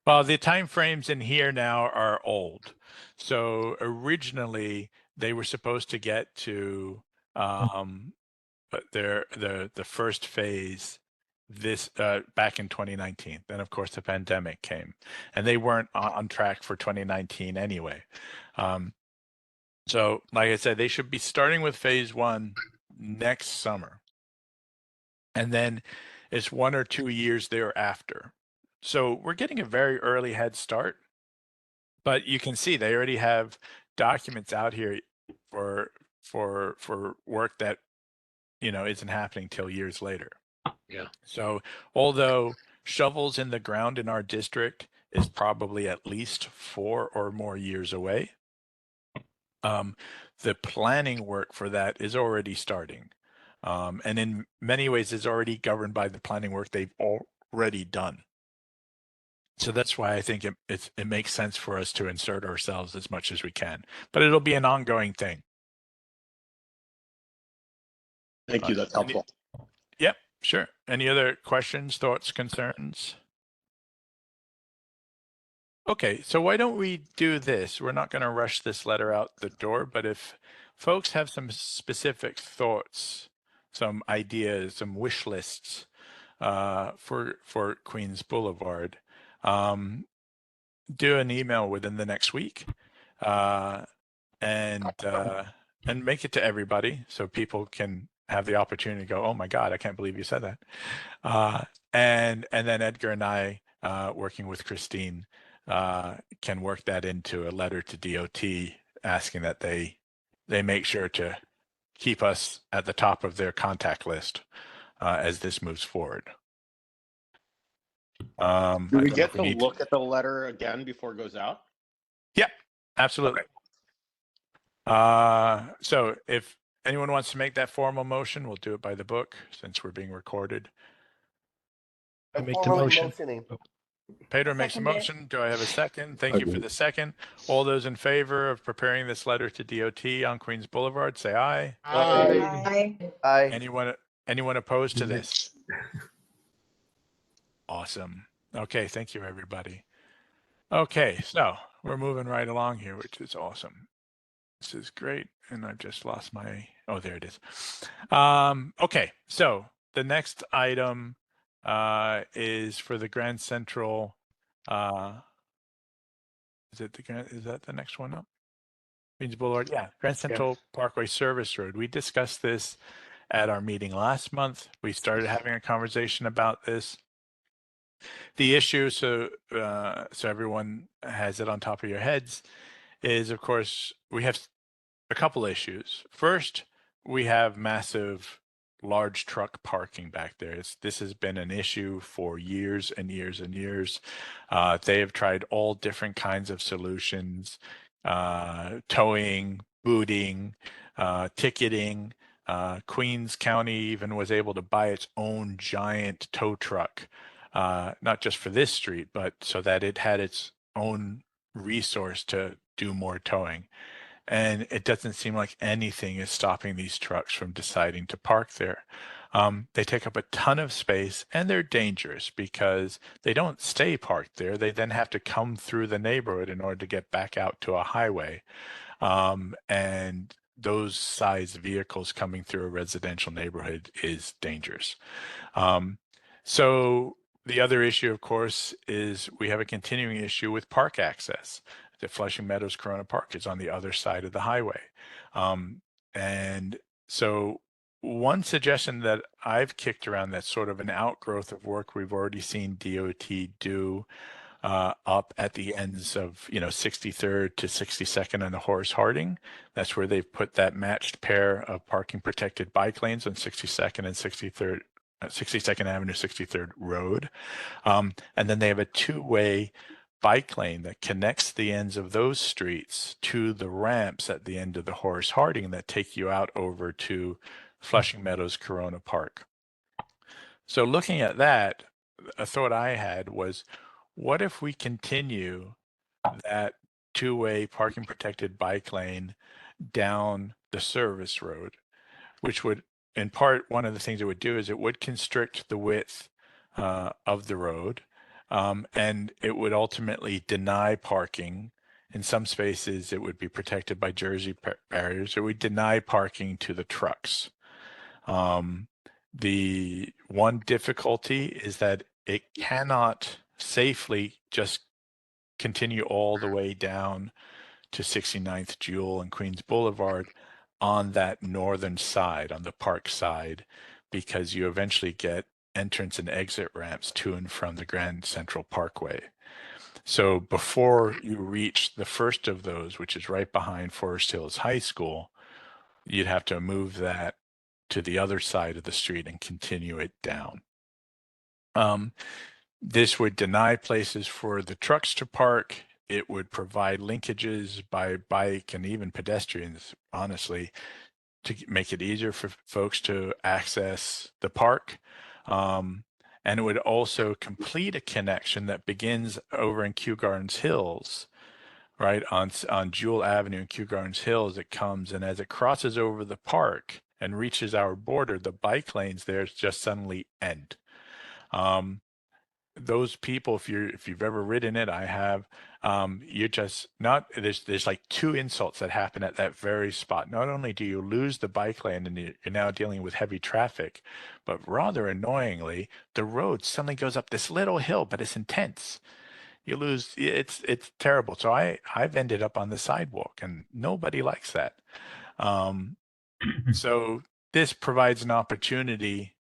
Well, the time frames in here now are old. So originally they were supposed to get to but the first phase this back in 2019. Then of course the pandemic came, and they weren't on track for 2019 anyway. So like I said, they should be starting with phase 1 next summer, and then it's 1 or 2 years thereafter. So we're getting a very early head start, but you can see they already have documents out here for work that isn't happening till years later. Yeah. So although shovels in the ground in our district is probably at least 4 or more years away, the planning work for that is already starting. And in many ways is already governed by the planning work they've already done. So that's why I think it makes sense for us to insert ourselves as much as we can, but it'll be an ongoing thing. Thank you. That's helpful. Yep, sure. Any other questions, thoughts, concerns? Okay, so why don't we do this? We're not going to rush this letter out the door, but if folks have some specific thoughts, some ideas, some wish lists for Queens Boulevard, do an email within the next week, and make it to everybody so people can have the opportunity to go, oh my God, I can't believe you said that. And then Edgar and I, working with Christine, can work that into a letter to DOT asking that they make sure to keep us at the top of their contact list as this moves forward. Do we get to look at the letter again before it goes out? Yep, absolutely. So if anyone wants to make that formal motion, we'll do it by the book since we're being recorded. I make the motion. Pedro makes a motion. Do I have a second? Thank you for the second. All those in favor of preparing this letter to DOT on Queens Boulevard, say aye. Aye. Aye. Anyone opposed to this? Awesome. Okay, thank you, everybody. Okay, so we're moving right along here, which is awesome. This is great. And I've just lost my, oh, there it is. Okay, so the next item is for the Grand Central. Is that the next one up? Queens Boulevard, yeah, Grand Central Parkway Service Road. We discussed this at our meeting last month. We started having a conversation about this. The issue, so everyone has it on top of your heads, is of course we have a couple issues. First, we have massive large truck parking back there. This has been an issue for years and years and years. They have tried all different kinds of solutions, towing, booting, ticketing. Queens County even was able to buy its own giant tow truck, not just for this street, but so that it had its own resource to do more towing. And it doesn't seem like anything is stopping these trucks from deciding to park there. They take up a ton of space and they're dangerous because they don't stay parked there. They then have to come through the neighborhood in order to get back out to a highway. And those size vehicles coming through a residential neighborhood is dangerous. So the other issue, of course, is we have a continuing issue with park access. The Flushing Meadows Corona Park is on the other side of the highway. And so one suggestion that I've kicked around that's sort of an outgrowth of work we've already seen DOT do up at the ends of 63rd to 62nd on the Horace Harding. That's where they've put that matched pair of parking protected bike lanes on 62nd and 63rd, 62nd Avenue, 63rd Road. And then they have a two-way bike lane that connects the ends of those streets to the ramps at the end of the Horace Harding that take you out over to Flushing Meadows Corona Park. So looking at that, a thought I had was, what if we continue that two-way parking protected bike lane down the service road, which would, in part, one of the things it would do is it would constrict the width of the road, and it would ultimately deny parking. In some spaces, it would be protected by Jersey barriers. It would deny parking to the trucks. The one difficulty is that it cannot safely just continue all the way down to 69th Jewel and Queens Boulevard on that northern side, on the park side, because you eventually get entrance and exit ramps to and from the Grand Central Parkway. So before you reach the first of those, which is right behind Forest Hills High School, you'd have to move that to the other side of the street and continue it down. This would deny places for the trucks to park. It would provide linkages by bike and even pedestrians, honestly, to make it easier for folks to access the park. And it would also complete a connection that begins over in Kew Gardens Hills, right? On Jewel Avenue and Kew Gardens Hills, it comes, and as it crosses over the park and reaches our border, the bike lanes there just suddenly end. Those people, if you've ever ridden it, I have, you're just not, there's like two insults that happen at that very spot. Not only do you lose the bike lane and you're now dealing with heavy traffic, but rather annoyingly, the road suddenly goes up this little hill, but it's intense. You lose, it's terrible. So I've ended up on the sidewalk and nobody likes that. So this provides an opportunity,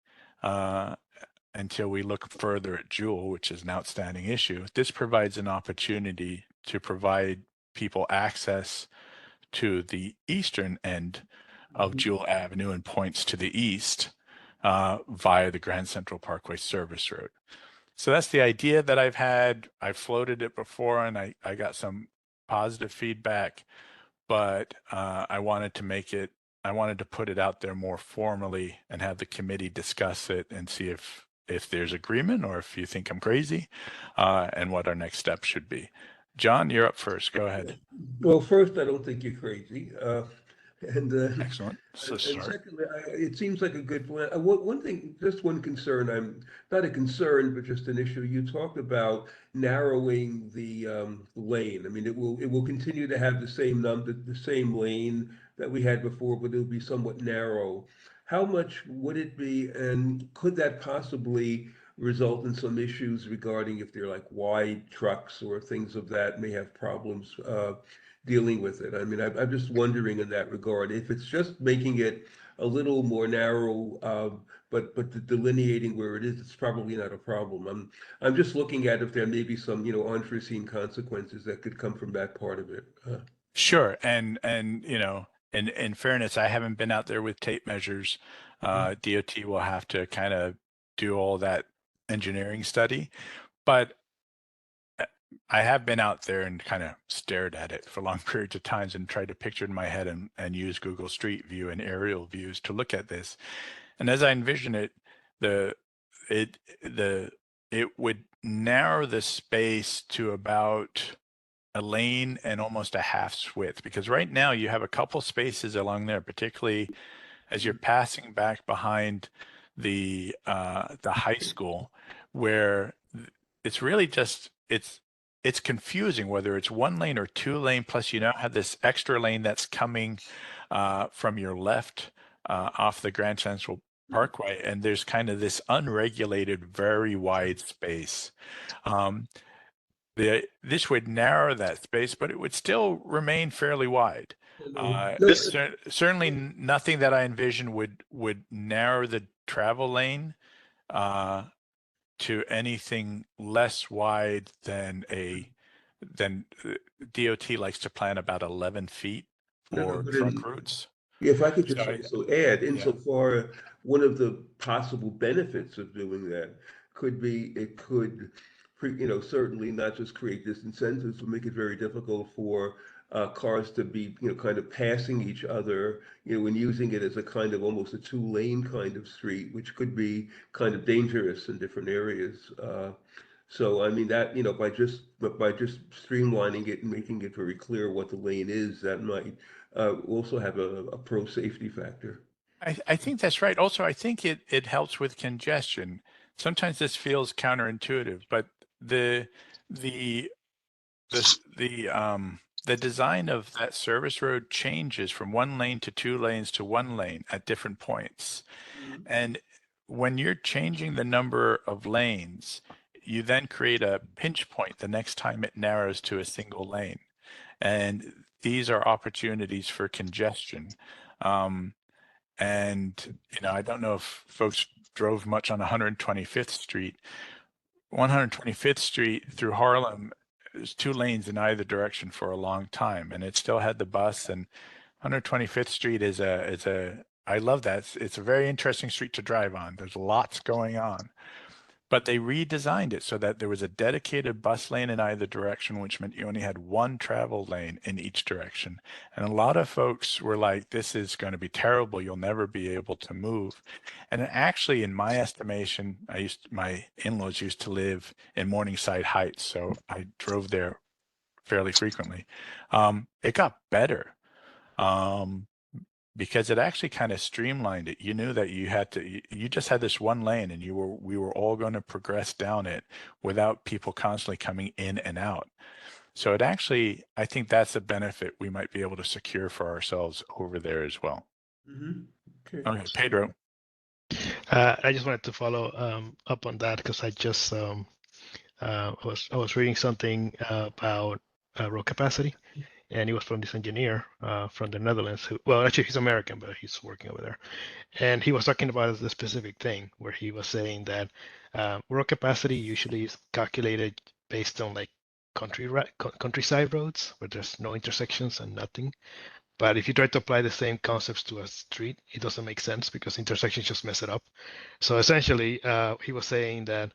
until we look further at Jewel, which is an outstanding issue. This provides an opportunity to provide people access to the eastern end of Jewel Avenue and points to the east via the Grand Central Parkway service road. So that's the idea that I've had. I've floated it before and I got some positive feedback, but I wanted to put it out there more formally and have the committee discuss it and see if there's agreement or if you think I'm crazy, and what our next step should be. John, you're up first. Go ahead. Well, first, I don't think you're crazy. And Excellent. So and start. secondly, it seems like a good plan. One thing, just one concern. I'm not a concern, but just an issue. You talked about narrowing the lane. I mean, it will continue to have the same number, the same lane that we had before, but it'll be somewhat narrow. How much would it be, and could that possibly result in some issues regarding if they're like wide trucks or things of that may have problems dealing with it. I mean, I'm just wondering in that regard, if it's just making it a little more narrow, but delineating where it is, it's probably not a problem. I'm just looking at if there may be some, unforeseen consequences that could come from that part of it. Sure, and in fairness, I haven't been out there with tape measures. DOT will have to kind of do all that engineering study, but I have been out there and kind of stared at it for long periods of times and tried to picture it in my head and use Google Street View and aerial views to look at this. And as I envision it, it would narrow the space to about a lane and almost a half's width, because right now you have a couple spaces along there, particularly as you're passing back behind the high school, where it's really just it's confusing whether it's one lane or two lane. Plus, you now have this extra lane that's coming from your left off the Grand Central Parkway, and there's kind of this unregulated, very wide space. This would narrow that space, but it would still remain fairly wide. Certainly nothing that I envision would narrow the travel lane to anything less wide than DOT likes to plan about 11 feet for truck routes. If I could just So also add, insofar, one of the possible benefits of doing that could be it could, certainly not just create disincentives, but make it very difficult for cars to be, kind of passing each other, and using it as a kind of almost a two-lane kind of street, which could be kind of dangerous in different areas. So I mean that, by just streamlining it and making it very clear what the lane is, that might also have a pro safety factor. I think that's right. Also, I think it helps with congestion. Sometimes this feels counterintuitive, but the the the design of that service road changes from one lane to two lanes to one lane at different points. And when you're changing the number of lanes, you then create a pinch point the next time it narrows to a single lane. And these are opportunities for congestion. And, I don't know if folks drove much on 125th Street. 125th Street through Harlem, there's two lanes in either direction for a long time, and it still had the bus. And 125th Street is I love that. It's a very interesting street to drive on. There's lots going on. But they redesigned it so that there was a dedicated bus lane in either direction, which meant you only had one travel lane in each direction. And a lot of folks were like, this is going to be terrible. You'll never be able to move. And actually, in my estimation, my in-laws used to live in Morningside Heights, so I drove there fairly frequently. It got better. Because it actually kind of streamlined it. You knew that you just had this one lane, and we were all going to progress down it without people constantly coming in and out. So it actually, I think that's a benefit we might be able to secure for ourselves over there as well. Okay, Pedro. I just wanted to follow up on that because I just I was reading something about road capacity, and it was from this engineer from the Netherlands. Actually, he's American, but he's working over there. And he was talking about the specific thing where he was saying that road capacity usually is calculated based on like countryside roads where there's no intersections and nothing. But if you try to apply the same concepts to a street, it doesn't make sense because intersections just mess it up. So essentially, he was saying that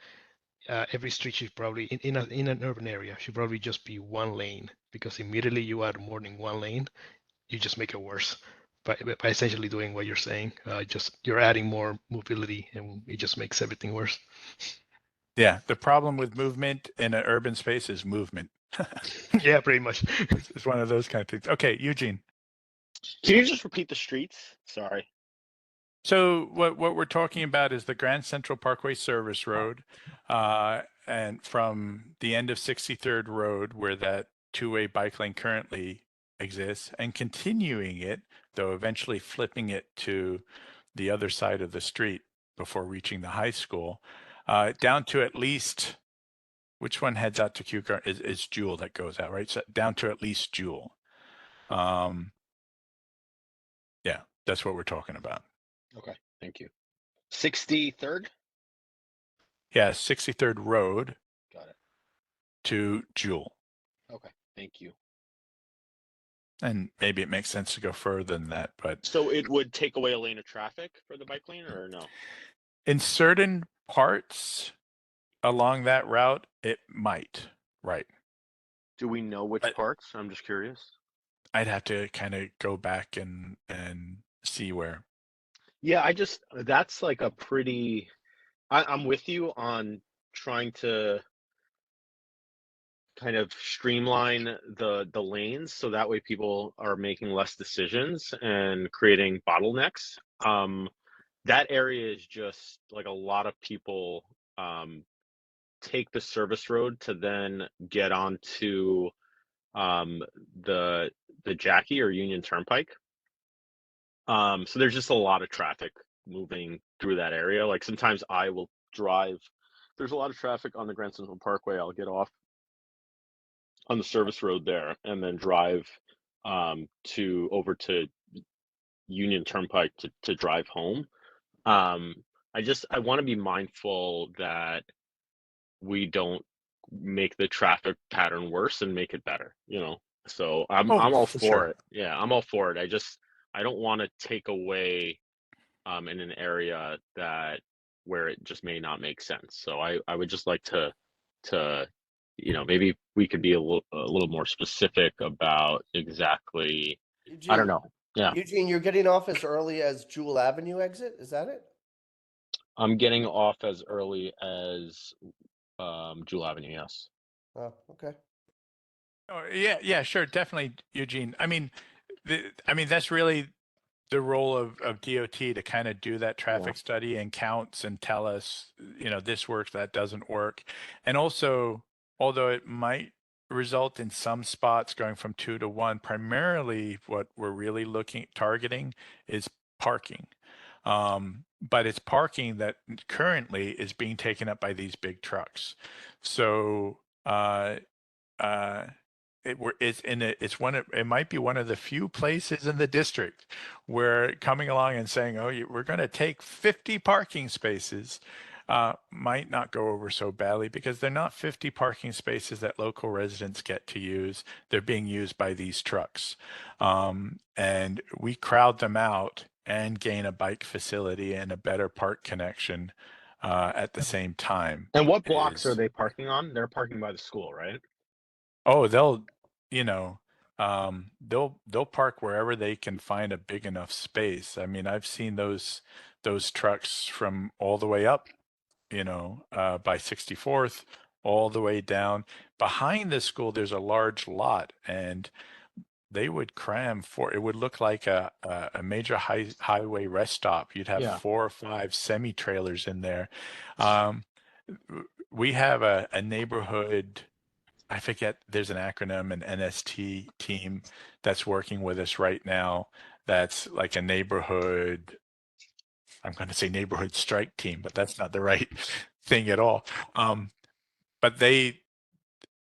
every street should probably in an urban area should probably just be one lane, because immediately you add more than one lane, you just make it worse by essentially doing what you're saying. You're adding more mobility, and it just makes everything worse. Yeah, the problem with movement in an urban space is movement. Yeah, pretty much. It's one of those kind of things. Okay, Eugene. Can you just repeat the streets? Sorry. So what we're talking about is the Grand Central Parkway Service Road, and from the end of 63rd Road, where that two-way bike lane currently exists, and continuing it, though eventually flipping it to the other side of the street before reaching the high school, down to at least, which one heads out to Kew Gardens? It's Jewel that goes out, right? So down to at least Jewel. Yeah, that's what we're talking about. Okay, thank you. 63rd? Yeah, 63rd Road Got it. to Jewel. Okay, thank you. And maybe it makes sense to go further than that, but So it would take away a lane of traffic for the bike lane or no? in certain parts along that route, it might, right? Do we know which But parts? I'm just curious. I'd have to kind of go back and see where. Yeah, that's like a pretty, I'm with you on trying to kind of streamline the lanes so that way people are making less decisions and creating bottlenecks. That area is just like a lot of people take the service road to then get onto the Jackie or Union Turnpike. So there's just a lot of traffic moving through that area. Like sometimes I will drive. There's a lot of traffic on the Grand Central Parkway. I'll get off on the service road there and then drive to over to Union Turnpike to drive home. I want to be mindful that we don't make the traffic pattern worse and make it better, you know. So I'm Oh, all for for sure. it. Yeah, I'm all for it. I don't want to take away in an area where it just may not make sense. So I would just like to maybe we could be a little more specific about exactly. I don't Eugene, know. Yeah, Eugene, you're getting off as early as Jewel Avenue exit, is that it? I'm getting off as early as Jewel Avenue. Yes. Oh, okay. Oh, yeah, sure, definitely, Eugene. I mean, that's really the role of DOT to kind of do that Yeah. traffic study and counts and tell us, this works, that doesn't work. And also, although it might result in some spots going from 2 to 1, primarily what we're really targeting is parking. But it's parking that currently is being taken up by these big trucks. So, uh, it might be one of the few places in the district where coming along and saying, oh, we're going to take 50 parking spaces might not go over so badly, because they're not 50 parking spaces that local residents get to use. They're being used by these trucks. And we crowd them out and gain a bike facility and a better park connection at the same time. And what blocks are they parking on? They're parking by the school, right? Oh, they'll park wherever they can find a big enough space. I mean, I've seen those trucks from all the way up, by 64th, all the way down. Behind the school, there's a large lot, and they would cram it would look like a major highway rest stop. You'd have Yeah. 4 or 5 semi trailers in there. We have a neighborhood, I forget, there's an acronym, an NST team that's working with us right now. That's like a neighborhood, I'm going to say neighborhood strike team, but that's not the right thing at all. But the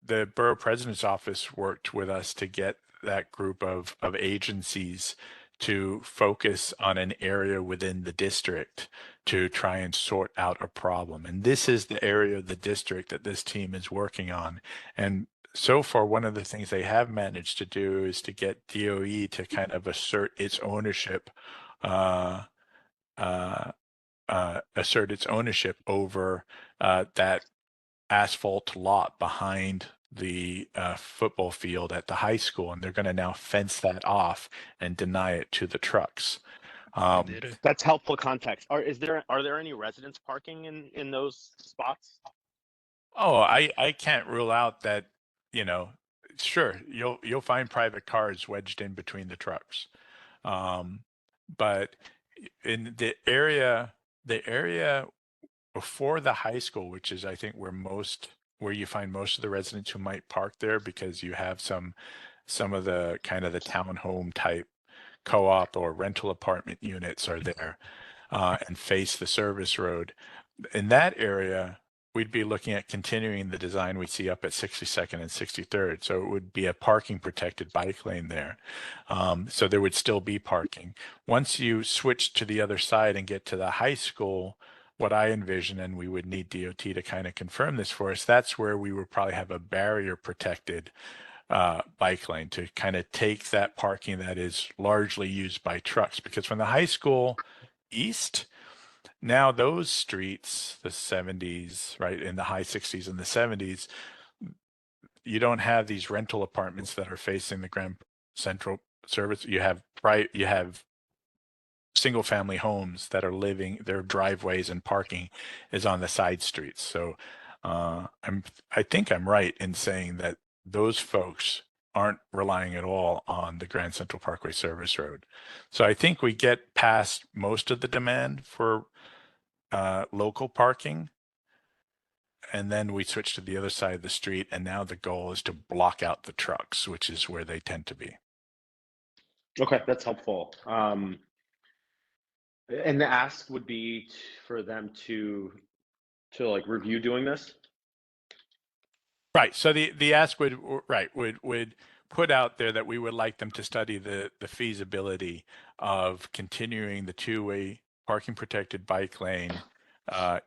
borough president's office worked with us to get that group of agencies to focus on an area within the district to try and sort out a problem. And this is the area of the district that this team is working on. And so far, one of the things they have managed to do is to get DOE to kind of assert its ownership, over that asphalt lot behind the football field at the high school, and they're going to now fence that off and deny it to the trucks. Did it? That's helpful context. Are there any residents parking in those spots? Oh, I can't rule out that, sure, you'll find private cars wedged in between the trucks. But in the area before the high school, which is, I think, where you find most of the residents who might park there, because you have some of the kind of the townhome type co-op or rental apartment units are there and face the service road. In that area, we'd be looking at continuing the design we see up at 62nd and 63rd. So it would be a parking protected bike lane there. So there would still be parking. Once you switch to the other side and get to the high school, what I envision, and we would need DOT to kind of confirm this for us, that's where we would probably have a barrier protected bike lane to kind of take that parking that is largely used by trucks. Because from the high school east, now those streets, the 70s, right, in the high 60s and the 70s, you don't have these rental apartments that are facing the Grand Central Service. You have single family homes that are living, their driveways and parking is on the side streets. So I think I'm right in saying that those folks aren't relying at all on the Grand Central Parkway Service Road. So I think we get past most of the demand for local parking, and then we switch to the other side of the street, and now the goal is to block out the trucks, which is where they tend to be. Okay, that's helpful. And the ask would be for them to like review doing this. Right. So the ask would put out there that we would like them to study the feasibility of continuing the two-way parking protected bike lane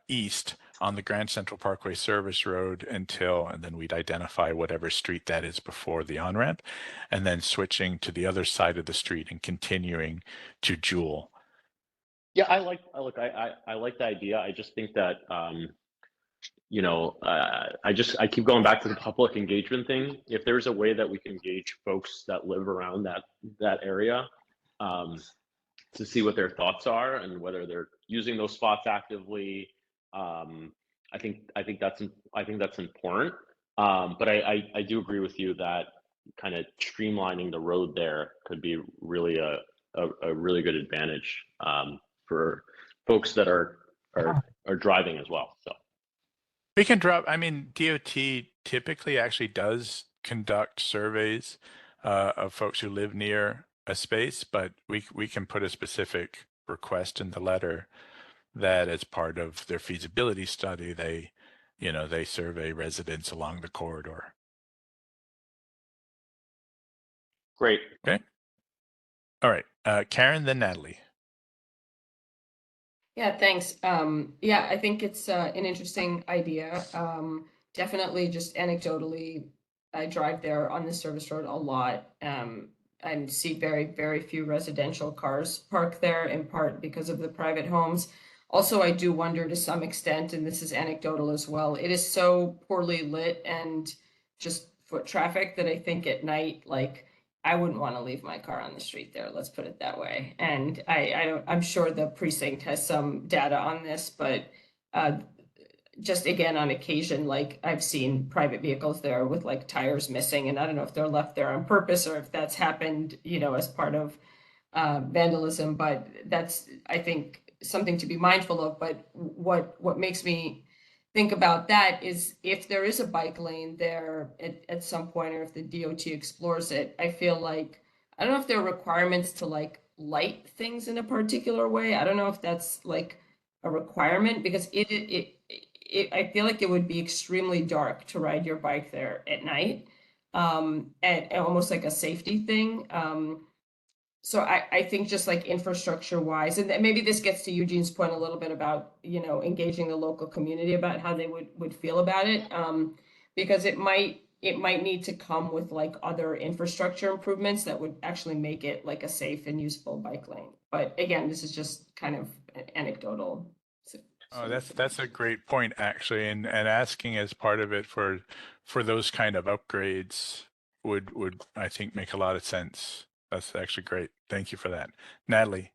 east on the Grand Central Parkway Service Road and then we'd identify whatever street that is before the on-ramp, and then switching to the other side of the street and continuing to Jewel. Yeah, I like the idea. I just think that I keep going back to the public engagement thing. If there's a way that we can engage folks that live around that area, to see what their thoughts are and whether they're using those spots actively, I think that's important. But I do agree with you that kind of streamlining the road there could be really a really good advantage for folks that are driving as well. So we can drop. I mean, DOT typically actually does conduct surveys of folks who live near a space, but we can put a specific request in the letter that as part of their feasibility study, they survey residents along the corridor. Great. Okay. All right. Karen, then Natalie. Yeah, thanks. Yeah, I think it's an interesting idea. Definitely just anecdotally, I drive there on the service road a lot. I see very, very few residential cars parked there, in part because of the private homes. Also, I do wonder to some extent, and this is anecdotal as well, it is so poorly lit and just foot traffic that I think at night, like, I wouldn't want to leave my car on the street there. Let's put it that way. And I'm sure the precinct has some data on this, but just again, on occasion, like I've seen private vehicles there with like tires missing, and I don't know if they're left there on purpose or if that's happened, as part of vandalism. But that's, I think, something to be mindful of. But what makes me think about that is if there is a bike lane there at some point, or if the DOT explores it, I feel like, I don't know if there are requirements to like light things in a particular way. I don't know if that's like a requirement, because I feel like it would be extremely dark to ride your bike there at night, and almost like a safety thing. So I think just like infrastructure wise, and maybe this gets to Eugene's point a little bit about, engaging the local community about how they would feel about it. Because it might need to come with like other infrastructure improvements that would actually make it like a safe and useful bike lane. But again, this is just kind of anecdotal. Oh, that's a great point, actually, and asking as part of it for those kind of upgrades would I think make a lot of sense. That's actually great. Thank you for that, Natalie.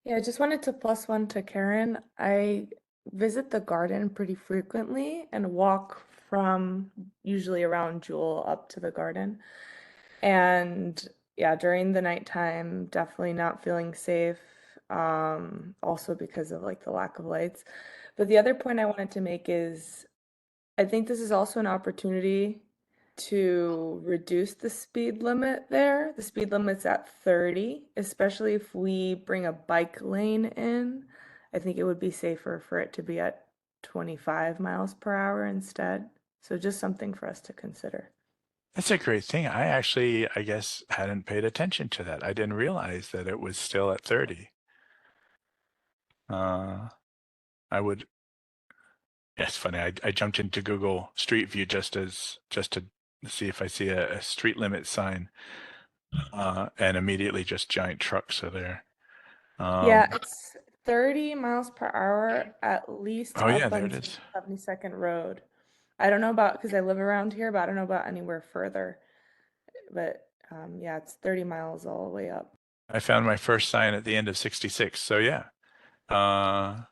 Yeah, I just wanted to plus one to Karen. I visit the garden pretty frequently and walk from usually around Jewel up to the garden. And yeah, during the nighttime, definitely not feeling safe. Also because of like the lack of lights. But the other point I wanted to make is I think this is also an opportunity to reduce the speed limit there. The speed limit's at 30, especially if we bring a bike lane in. I think it would be safer for it to be at 25 miles per hour instead. So just something for us to consider. That's a great thing. I actually, I guess, hadn't paid attention to that. I didn't realize that it was still at 30. I would. Yeah, it's funny. I jumped into Google Street View just to see if I see a street limit sign, and immediately just giant trucks are there. Yeah, it's 30 miles per hour at least Oh yeah, up there it until is. 72nd Road. I don't know about because I live around here, but I don't know about anywhere further. But yeah, it's 30 miles all the way up. I found my first sign at the end of 66. So yeah, and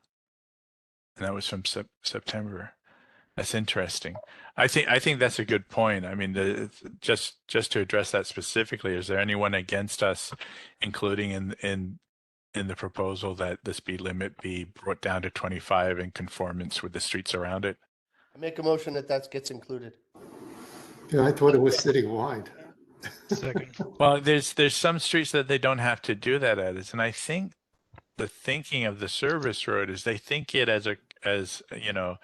that was from September. That's interesting. I think that's a good point. I mean, just to address that specifically, is there anyone against us, including in the proposal that the speed limit be brought down to 25 in conformance with the streets around it? I make a motion that that gets included. Yeah, I thought it was citywide. Second. Well, there's some streets that they don't have to do that at, and I think the thinking of the service road is they think it as you know,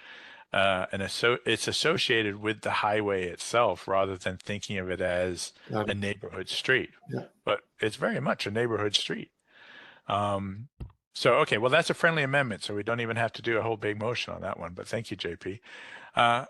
it's associated with the highway itself rather than thinking of it as Got a it. neighborhood street. Yeah. But it's very much a neighborhood street. So okay, well that's a friendly amendment, so we don't even have to do a whole big motion on that one. But thank you, JP.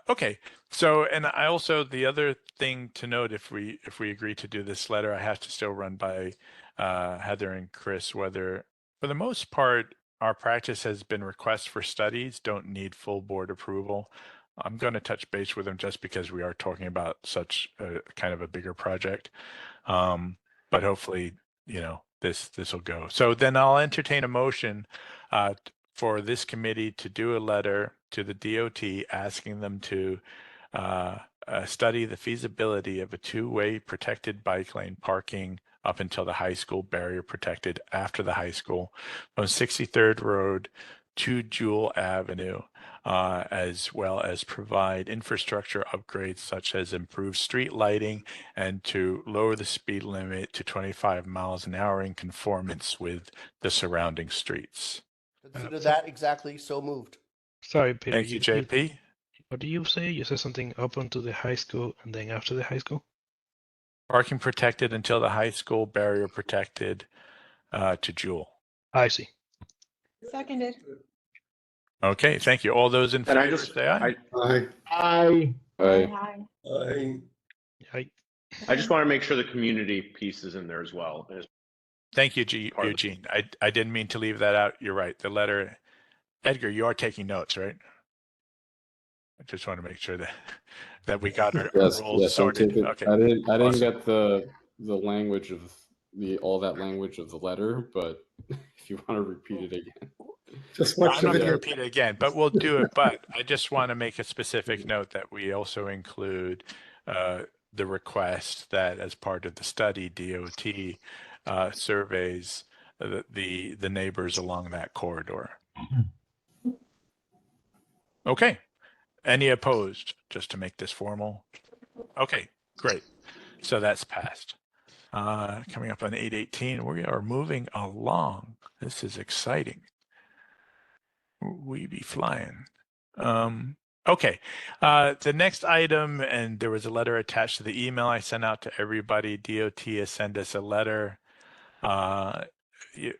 Okay, so and I also the other thing to note, if we agree to do this letter, I have to still run by Heather and Chris whether, for the most part, our practice has been requests for studies don't need full board approval. I'm going to touch base with them just because we are talking about such a kind of a bigger project, but hopefully, you know, this will go. So then I'll entertain a motion for this committee to do a letter to the DOT asking them to study the feasibility of a two-way protected bike lane parking up until the high school, barrier protected after the high school, from 63rd Road to Jewel Avenue, as well as provide infrastructure upgrades such as improved street lighting and to lower the speed limit to 25 miles an hour in conformance with the surrounding streets. Consider that exactly so moved. Sorry, Peter. Thank you, JP. What do you say? You said something up onto the high school and then after the high school? Parking protected until the high school, barrier protected to Jewel. I see. Seconded. Okay, thank you. All those in And I favor just, say aye. Aye. Aye. Hi. I just want to make sure the community piece is in there as well. Thank you, Part of Eugene. I didn't mean to leave that out. You're right. The letter, Edgar, you are taking notes, right? I just want to make sure that we got our roles Yes, sorted. Okay. I didn't Awesome. get the language of all that language of the letter, but if you want to repeat it again. Just No, watch I'm the not going to video. repeat it again, but we'll do it. But I just want to make a specific note that we also include the request that as part of the study, DOT surveys the neighbors along that corridor. Okay. Any opposed? Just to make this formal. Okay, great. So that's passed. Coming up on 8:18, we are moving along. This is exciting. We be flying. Okay, the next item, and there was a letter attached to the email I sent out to everybody. DOT has sent us a letter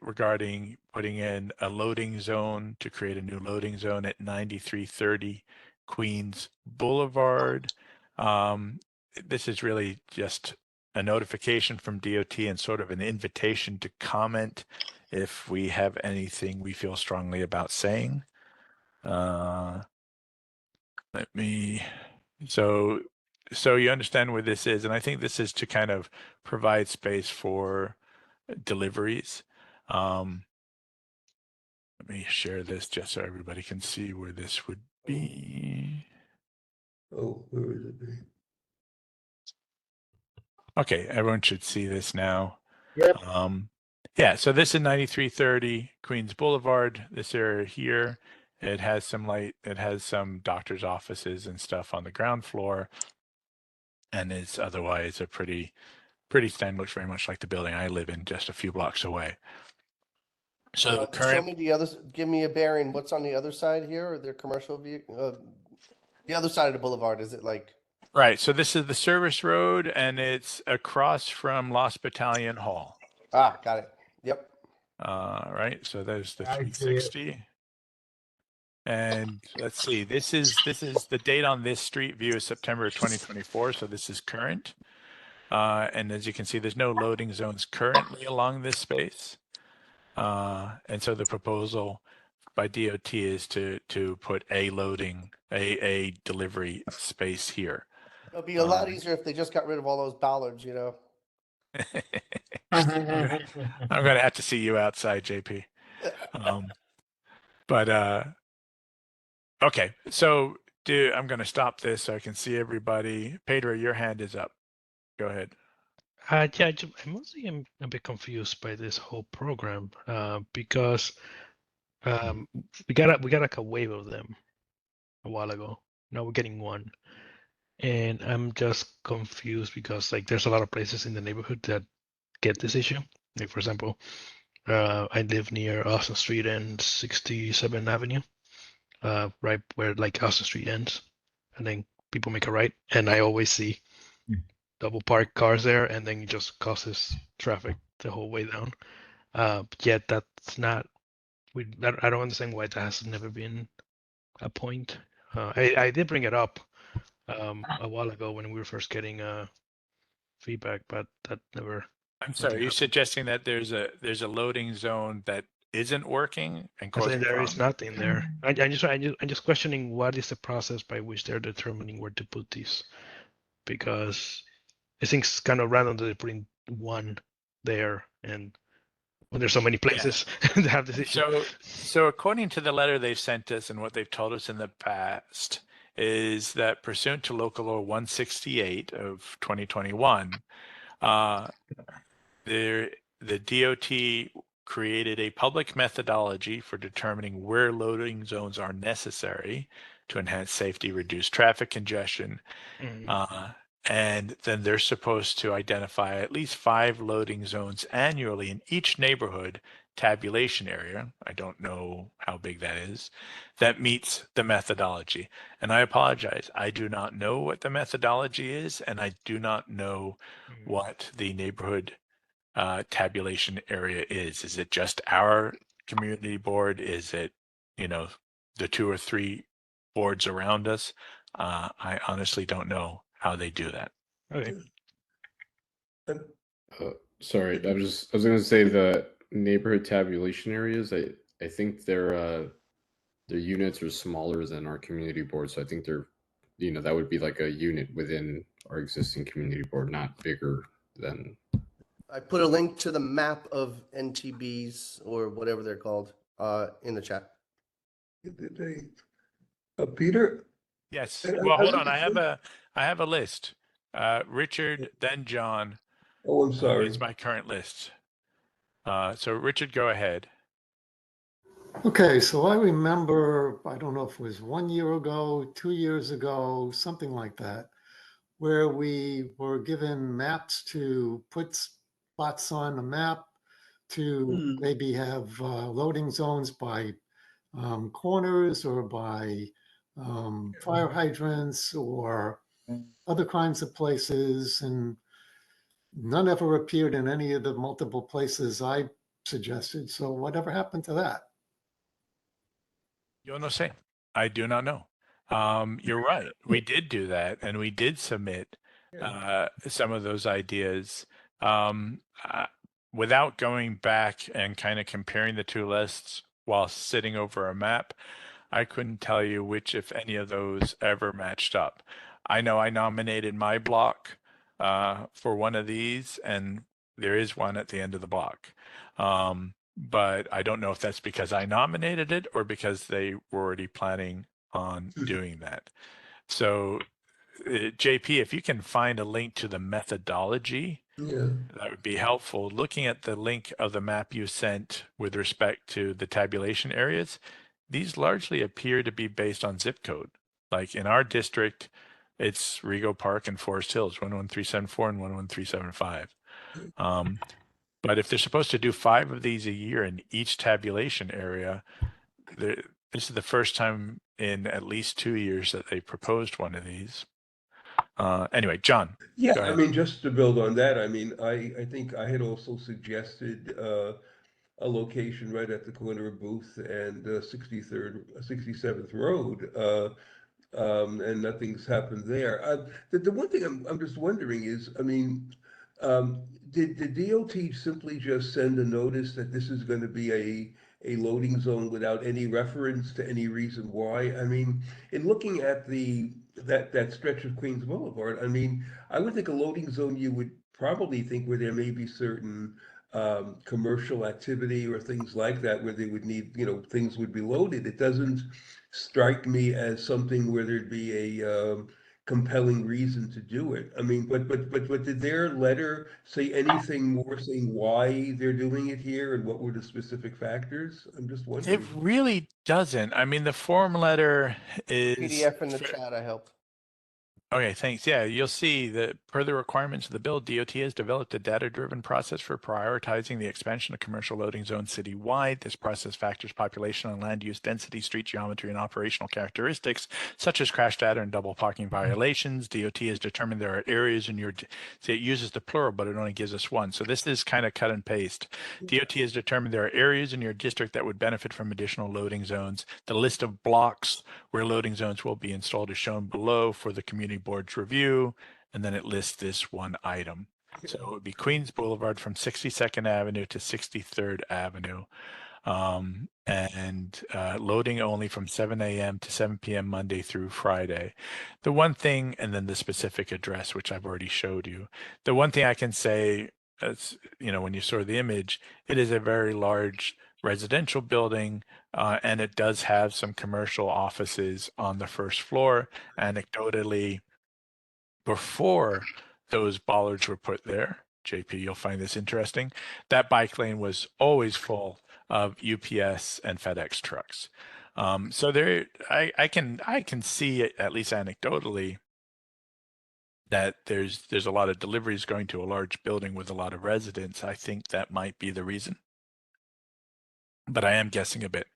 regarding putting in a loading zone to create a new loading zone at 9330 Queens Boulevard. This is really just a notification from DOT and sort of an invitation to comment if we have anything we feel strongly about saying. So you understand where this is, and I think this is to kind of provide space for deliveries. Let me share this just so everybody can see where this would be. Oh, where is it? Okay, everyone should see this now. Yep. Yeah, so this is 9330 Queens Boulevard, this area here. It has some light, it has some doctor's offices and stuff on the ground floor, and it's otherwise a pretty standard, looks very much like the building I live in just a few blocks away. So the Show current, me the other, give me a bearing. What's on the other side here? Are there commercial vehicle? The other side of the boulevard, is it like? right. So this is the service road and it's across from Lost Battalion Hall. Ah, got it. Yep. Right. So there's the I see it. 360. And let's see, this is the date on this street view is September 2024. So this is current. And as you can see, there's no loading zones currently along this space. And so the proposal by DOT is to put a delivery space here. It'll be a lot easier if they just got rid of all those bollards, you know? I'm gonna have to see you outside, JP. Okay, so I'm gonna stop this so I can see everybody. Pedro, your hand is up. Go ahead. Yeah, I mostly am a bit confused by this whole program because we got like a wave of them a while ago. Now we're getting one, and I'm just confused because like there's a lot of places in the neighborhood that get this issue. Like for example, I live near Austin Street and 67th Avenue, right where like Austin Street ends, and then people make a right, and I always see double parked cars there, and then it just causes traffic the whole way down. Yet that's not. I don't understand why that has never been a point. I did bring it up a while ago when we were first getting feedback, but that never. I'm sorry, you're suggesting that there's a loading zone that isn't working and I causing think there is problems? nothing there. I'm just questioning what is the process by which they're determining where to put these, because it seems kind of random that they're putting one there, and when there's so many places to have this issue. So according to the letter they've sent us and what they've told us in the past is that pursuant to Local Law 168 of 2021, the DOT created a public methodology for determining where loading zones are necessary to enhance safety, reduce traffic congestion, and then they're supposed to identify at least 5 loading zones annually in each neighborhood tabulation area. I don't know how big that is. That meets the methodology. And I apologize. I do not know what the methodology is, and I do not know what the neighborhood tabulation area is. Is it just our community board? Is it, the 2 or 3 boards around us? I honestly don't know how they do that. Okay. Sorry, I was going to say the neighborhood tabulation areas. I think their units are smaller than our community board, so I think they're, that would be like a unit within our existing community board, not bigger than. I put a link to the map of NTBs or whatever they're called in the chat. Peter? Yes. Well, hold on. I have a list. Richard, then John. Oh, I'm sorry. Is my current list. So Richard, go ahead. Okay, so I remember, I don't know if it was 1 year ago, 2 years ago, something like that, where we were given maps to put spots on the map to maybe have loading zones by corners or by fire hydrants or other kinds of places, and none ever appeared in any of the multiple places I suggested. So whatever happened to that? Yo no sé. I do not know. You're right. We did do that, and we did submit some of those ideas. Without going back and kind of comparing the 2 lists while sitting over a map, I couldn't tell you which, if any of those ever matched up. I know I nominated my block for one of these, and there is one at the end of the block. But I don't know if that's because I nominated it or because they were already planning on doing that. So, JP, if you can find a link to the methodology, that would be helpful. Looking at the link of the map you sent with respect to the tabulation areas, these largely appear to be based on zip code. Like in our district, it's Rego Park and Forest Hills, 11374 and 11375. But if they're supposed to do 5 of these a year in each tabulation area, this is the first time in at least 2 years that they proposed one of these. Anyway, John, Yeah, go I ahead. mean, just to build on that, I mean, I think I had also suggested a location right at the corner of Booth and 63rd, 67th Road, and nothing's happened there. The one thing I'm just wondering is, I mean, did the DOT simply just send a notice that this is going to be a loading zone without any reference to any reason why? I mean, in looking at that stretch of Queens Boulevard, I mean, I would think a loading zone you would probably think where there may be certain commercial activity or things like that where they would need, things would be loaded. It doesn't strike me as something where there'd be a compelling reason to do it. I mean, but did their letter say anything more saying why they're doing it here and what were the specific factors? I'm just It wondering. really doesn't. I mean, the form letter is PDF in the chat, I hope. Okay, thanks. Yeah, you'll see that per the requirements of the bill, DOT has developed a data-driven process for prioritizing the expansion of commercial loading zones citywide. This process factors population and land use density, street geometry, and operational characteristics such as crash data and double parking violations. DOT has determined there are areas in your, see, it uses the plural, but it only gives us one. So this is kind of cut and paste. DOT has determined there are areas in your district that would benefit from additional loading zones. The list of blocks where loading zones will be installed is shown below for the community board's review, and then it lists this one item. So it would be Queens Boulevard from 62nd Avenue to 63rd Avenue, and loading only from 7 a.m. to 7 p.m. Monday through Friday. The one thing, and then the specific address, which I've already showed you. The one thing I can say, as when you saw the image, it is a very large residential building, and it does have some commercial offices on the first floor. Anecdotally, before those bollards were put there, JP, you'll find this interesting, that bike lane was always full of UPS and FedEx trucks. So there, I can see it, at least anecdotally, that there's a lot of deliveries going to a large building with a lot of residents. I think that might be the reason, but I am guessing a bit.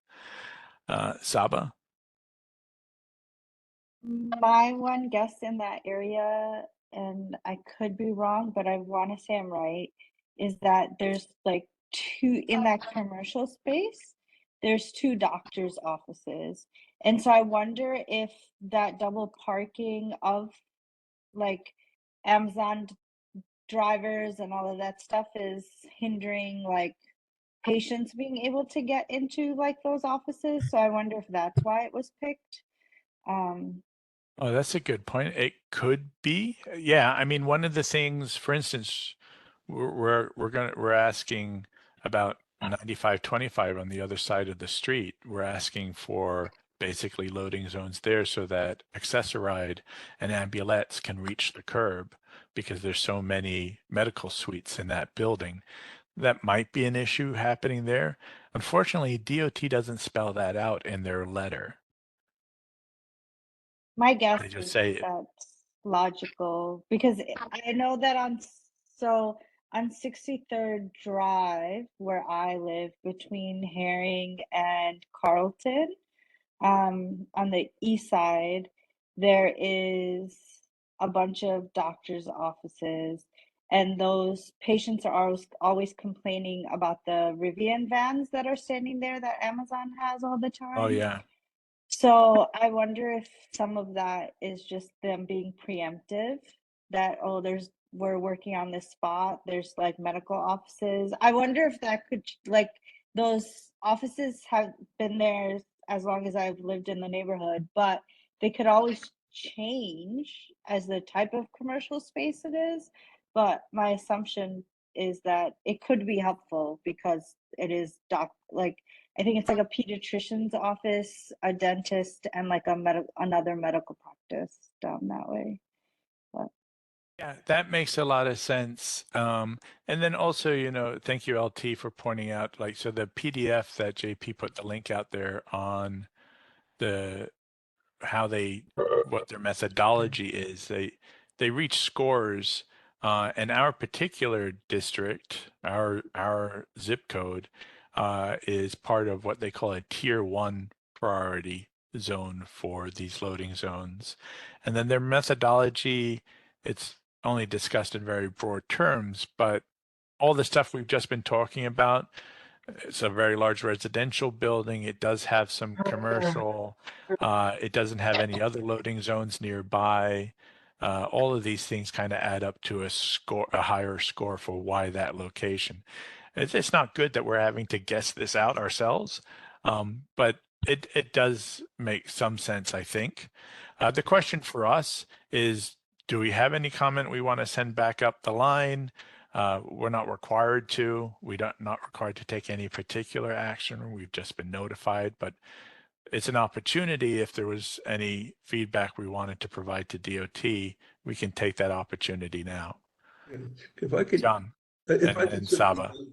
Saba? My one guess in that area, and I could be wrong, but I want to say I'm right, is that there's like two in that commercial space, there's two doctors' offices. And so I wonder if that double parking of like Amazon drivers and all of that stuff is hindering like patients being able to get into like those offices. So I wonder if that's why it was picked. Oh, that's a good point. It could be. Yeah, I mean, one of the things, for instance, we're asking about 9525 on the other side of the street. We're asking for basically loading zones there so that Accessoride and ambulettes can reach the curb because there's so many medical suites in that building. That might be an issue happening there. Unfortunately, DOT doesn't spell that out in their letter. My guess They just is say that's logical because I know that on 63rd Drive, where I live between Herring and Carlton, on the east side, there is a bunch of doctors' offices, and those patients are always complaining about the Rivian vans that are standing there that Amazon has all the oh time. yeah. So I wonder if some of that is just them being preemptive, that, oh, we're working on this spot, there's like medical offices. I wonder if that could, like, those offices have been there as long as I've lived in the neighborhood, but they could always change as the type of commercial space it is. But my assumption is that it could be helpful because it is like I think it's like a pediatrician's office, a dentist, and like another medical practice down that way. But Yeah, that makes a lot of sense. And then also, thank you, LT, for pointing out, like, so the PDF that JP put the link out there on the what their methodology is. They reach scores And our particular district, our zip code, is part of what they call a tier 1 priority zone for these loading zones. And then their methodology, it's only discussed in very broad terms, but all the stuff we've just been talking about, it's a very large residential building. It does have some commercial. It doesn't have any other loading zones nearby. All of these things kind of add up to a higher score for why that location. It's not good that we're having to guess this out ourselves, but it does make some sense, I think. The question for us is, do we have any comment we want to send back up the line? We're not required to. Not required to take any particular action. We've just been notified, but it's an opportunity. If there was any feedback we wanted to provide to DOT, we can take that opportunity now. If I could, John if I could and simply Saba. note-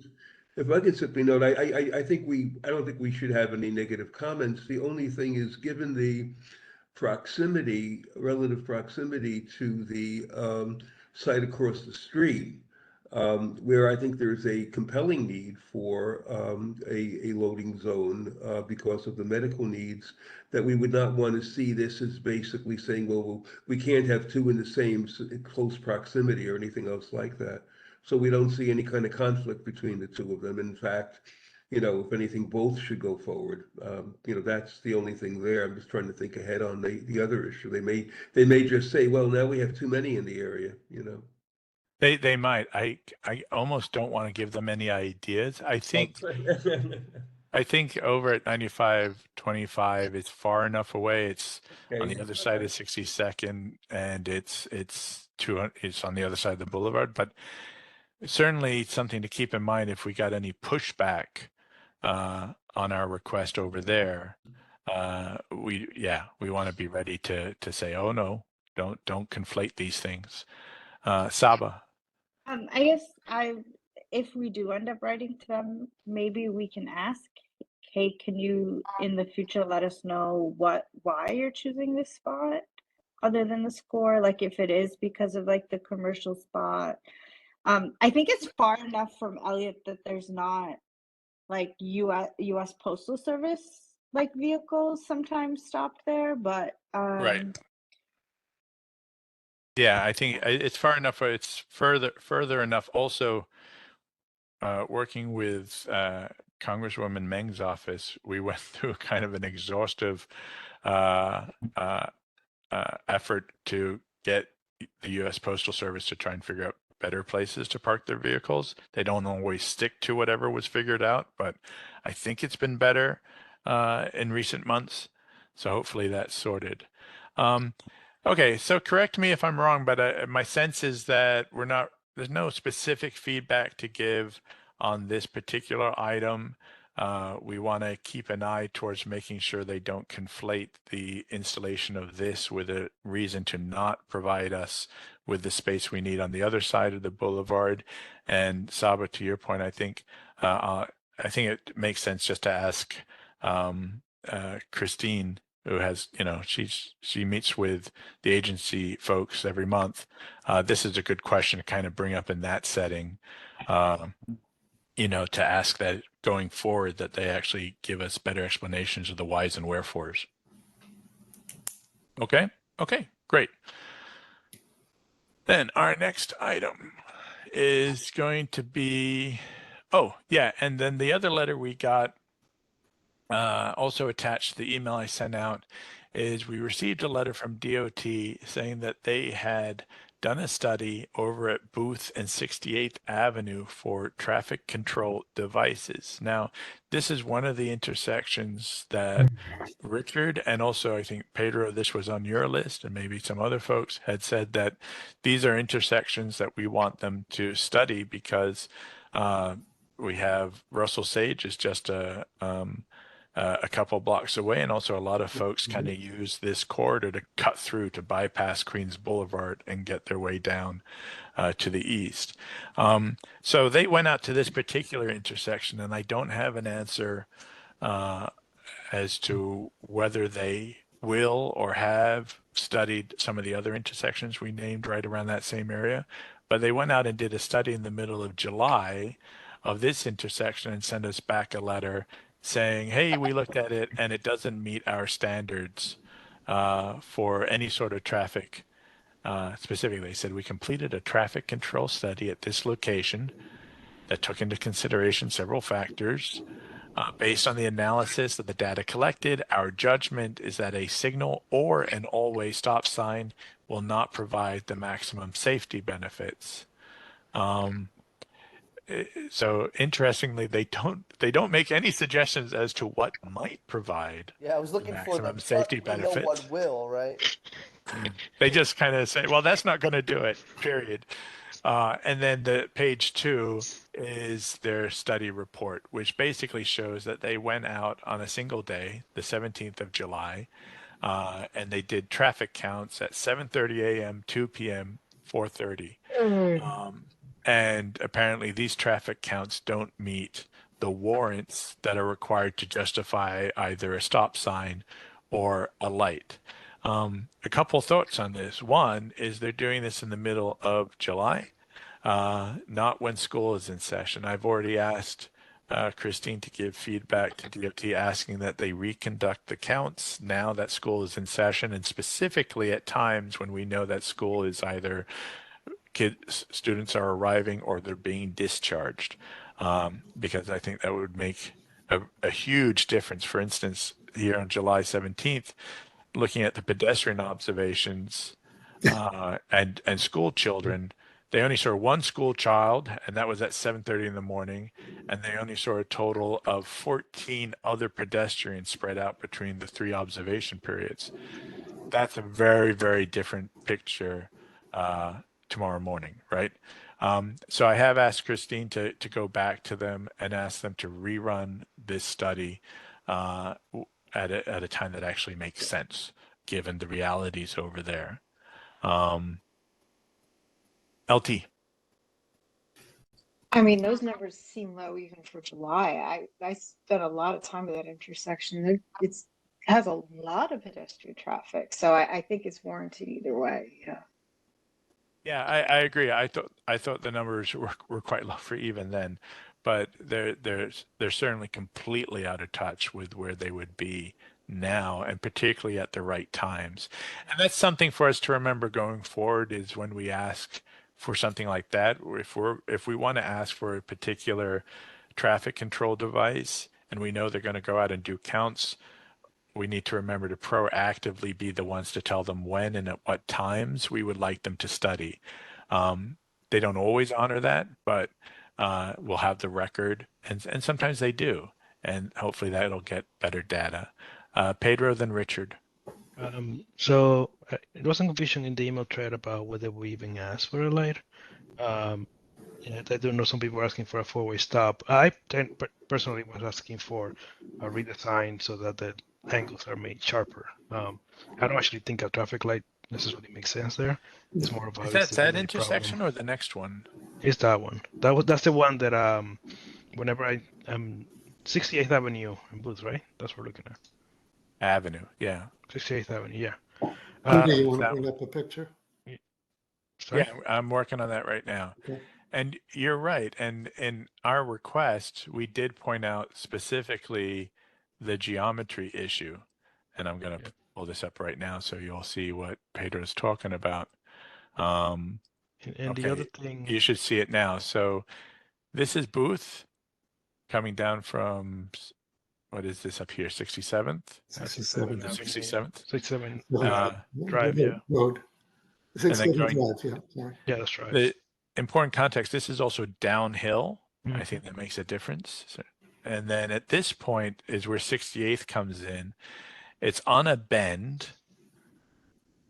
if I could simply note, I think I don't think we should have any negative comments. The only thing is, given the relative proximity to the site across the street, where I think there's a compelling need for a loading zone because of the medical needs, that we would not want to see this as basically saying, well, we can't have two in the same close proximity or anything else like that. So we don't see any kind of conflict between the two of them. In fact, if anything, both should go forward. That's the only thing there. I'm just trying to think ahead on the other issue. They may just say, well, now we have too many in the area. They might. I almost don't want to give them any ideas. I think over at 9525, it's far enough away. It's on the other side of 62nd, and it's on the other side of the boulevard. But certainly something to keep in mind if we got any pushback on our request over there. We want to be ready to say, oh no, don't conflate these things. Saba. I guess if we do end up writing to them, maybe we can ask, hey, can you in the future let us know why you're choosing this spot other than the score? Like if it is because of like the commercial spot. I think it's far enough from Elliott that there's not like US Postal Service like vehicles sometimes stop there, but Right. Yeah, I think it's far enough. It's further enough. Also, working with Congresswoman Meng's office, we went through kind of an exhaustive effort to get the U.S. Postal Service to try and figure out better places to park their vehicles. They don't always stick to whatever was figured out, but I think it's been better in recent months. So hopefully that's sorted. Okay, so correct me if I'm wrong, but my sense is that there's no specific feedback to give on this particular item. We want to keep an eye towards making sure they don't conflate the installation of this with a reason to not provide us with the space we need on the other side of the boulevard. And Saba, to your point, I think it makes sense just to ask Christine, who has, she meets with the agency folks every month. This is a good question to kind of bring up in that setting, to ask that going forward, that they actually give us better explanations of the whys and wherefores. Okay, great. Then our next item is going to be, and then the other letter we got, also attached to the email I sent out, is we received a letter from DOT saying that they had done a study over at Booth and 68th Avenue for traffic control devices. Now, this is one of the intersections that Richard and also I think Pedro, this was on your list, and maybe some other folks had said that these are intersections that we want them to study because we have Russell Sage is just a couple blocks away, and also a lot of folks kind of use this corridor to cut through to bypass Queens Boulevard and get their way down to the east. So they went out to this particular intersection, and I don't have an answer as to whether they will or have studied some of the other intersections we named right around that same area. But they went out and did a study in the middle of July of this intersection and sent us back a letter saying, hey, we looked at it and it doesn't meet our standards for any sort of traffic. Specifically, they said, we completed a traffic control study at this location that took into consideration several factors. Based on the analysis of the data collected, our judgment is that a signal or an all-way stop sign will not provide the maximum safety benefits. So interestingly, they don't make any suggestions as to what might provide Yeah, I was the looking for the maximum safety but we know benefits. what will, right? They just kind of say, well, that's not going to do it, period. And then the page 2 is their study report, which basically shows that they went out on a single day, the 17th of July, and they did traffic counts at 7:30 a.m., 2 p.m., 4:30. And apparently these traffic counts don't meet the warrants that are required to justify either a stop sign or a light. A couple thoughts on this. One is they're doing this in the middle of July, not when school is in session. I've already asked Christine to give feedback to DOT asking that they reconduct the counts now that school is in session, and specifically at times when we know that school is either students are arriving or they're being discharged, because I think that would make a huge difference. For instance, here on July 17th, looking at the pedestrian observations and school children, they only saw one school child, and that was at 7:30 in the morning, and they only saw a total of 14 other pedestrians spread out between the 3 observation periods. That's a very, very different picture tomorrow morning, right? So I have asked Christine to go back to them and ask them to rerun this study at a time that actually makes sense, given the realities over there. LT. I mean, those numbers seem low even for July. I spent a lot of time at that intersection. It has a lot of pedestrian traffic, so I think it's warranted either way. Yeah. Yeah, I agree. I thought the numbers were quite low for even then, but they're certainly completely out of touch with where they would be now, and particularly at the right times. And that's something for us to remember going forward, is when we ask for something like that, or if we want to ask for a particular traffic control device and we know they're going to go out and do counts, we need to remember to proactively be the ones to tell them when and at what times we would like them to study. They don't always honor that, but we'll have the record, and sometimes they do, and hopefully that'll get better data. Pedro, then Richard. So there was some confusion in the email thread about whether we even asked for a light. I do know some people are asking for a 4-way stop. I personally was asking for a redesign so that the angles are made sharper. I don't actually think a traffic light necessarily makes sense there. It's more of a Is that visibility intersection problem. or the next one? It's that one. That's the one that whenever I 68th Avenue in Booth, right? That's what we're looking at. Avenue, yeah. 68th Avenue, yeah. Andy, you want to that bring up a picture? Sorry? Yeah, I'm working on that right now. Okay. And you're right. And in our request, we did point out specifically the geometry issue. And I'm going to pull this up right now so you'll see what Pedro's talking about. And okay, the other thing, you should see it now. So this is Booth coming down from, what is this up here, 67th? 67. 67th? 67 Drive, yeah. Road. And then 67 Drive, yeah. Sorry. Yeah, that's right. The important context, this is also downhill. Mhm. I think that makes a difference. So, and then at this point is where 68th comes in. It's on a bend.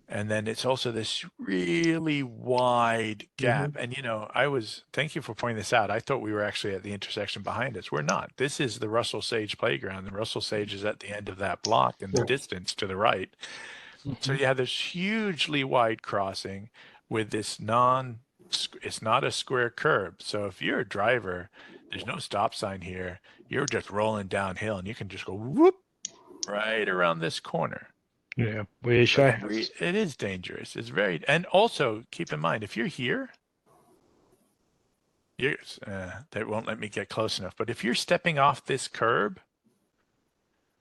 And then it's also this really wide gap. And, thank you for pointing this out. I thought we were actually at the intersection behind us. We're not. This is the Russell Sage playground. The Russell Sage is at the end of that block in the distance to the right. So you have this hugely wide crossing with this it's not a square curb. So if you're a driver, there's no stop sign here. You're just rolling downhill and you can just go whoop right around this corner. Yeah, it is dangerous. It's very, and also keep in mind, if you're here They won't let me get close enough. But if you're stepping off this curb,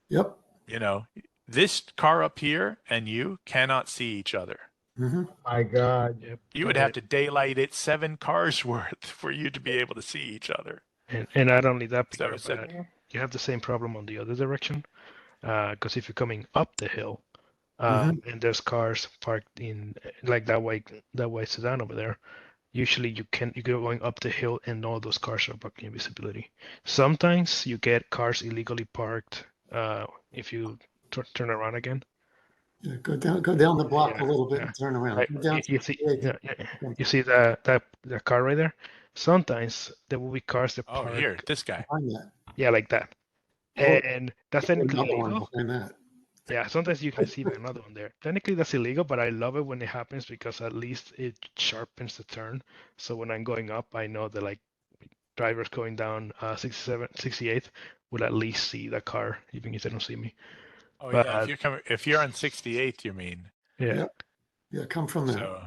Yep. you know, this car up here and you cannot see each other. My God. Yep. You would have to daylight it 7 cars worth for you to be able to see each other. And not only that, So Peter, it's a, but you have the same problem on the other direction. Because if you're coming up the hill, and there's cars parked in like that way sedan over there, usually you're going up the hill and all those cars are blocking your visibility. Sometimes you get cars illegally parked if you turn around again. Yeah, go down the block Yeah, a little bit yeah. and turn around. Right. Go down You see, 68. you see that car right there. Sometimes there will be cars that oh, park, here, this guy. Behind that. yeah, like that, Oh, and that's technically another one illegal. behind that. Yeah, sometimes you can see another one there. Technically, that's illegal, but I love it when it happens because at least it sharpens the turn. So when I'm going up, I know that like drivers going down 67, 68 will at least see the car, even if they don't see me. Oh But yeah, if you're on 68th, you mean. yeah, Yep. Yeah, come from there. So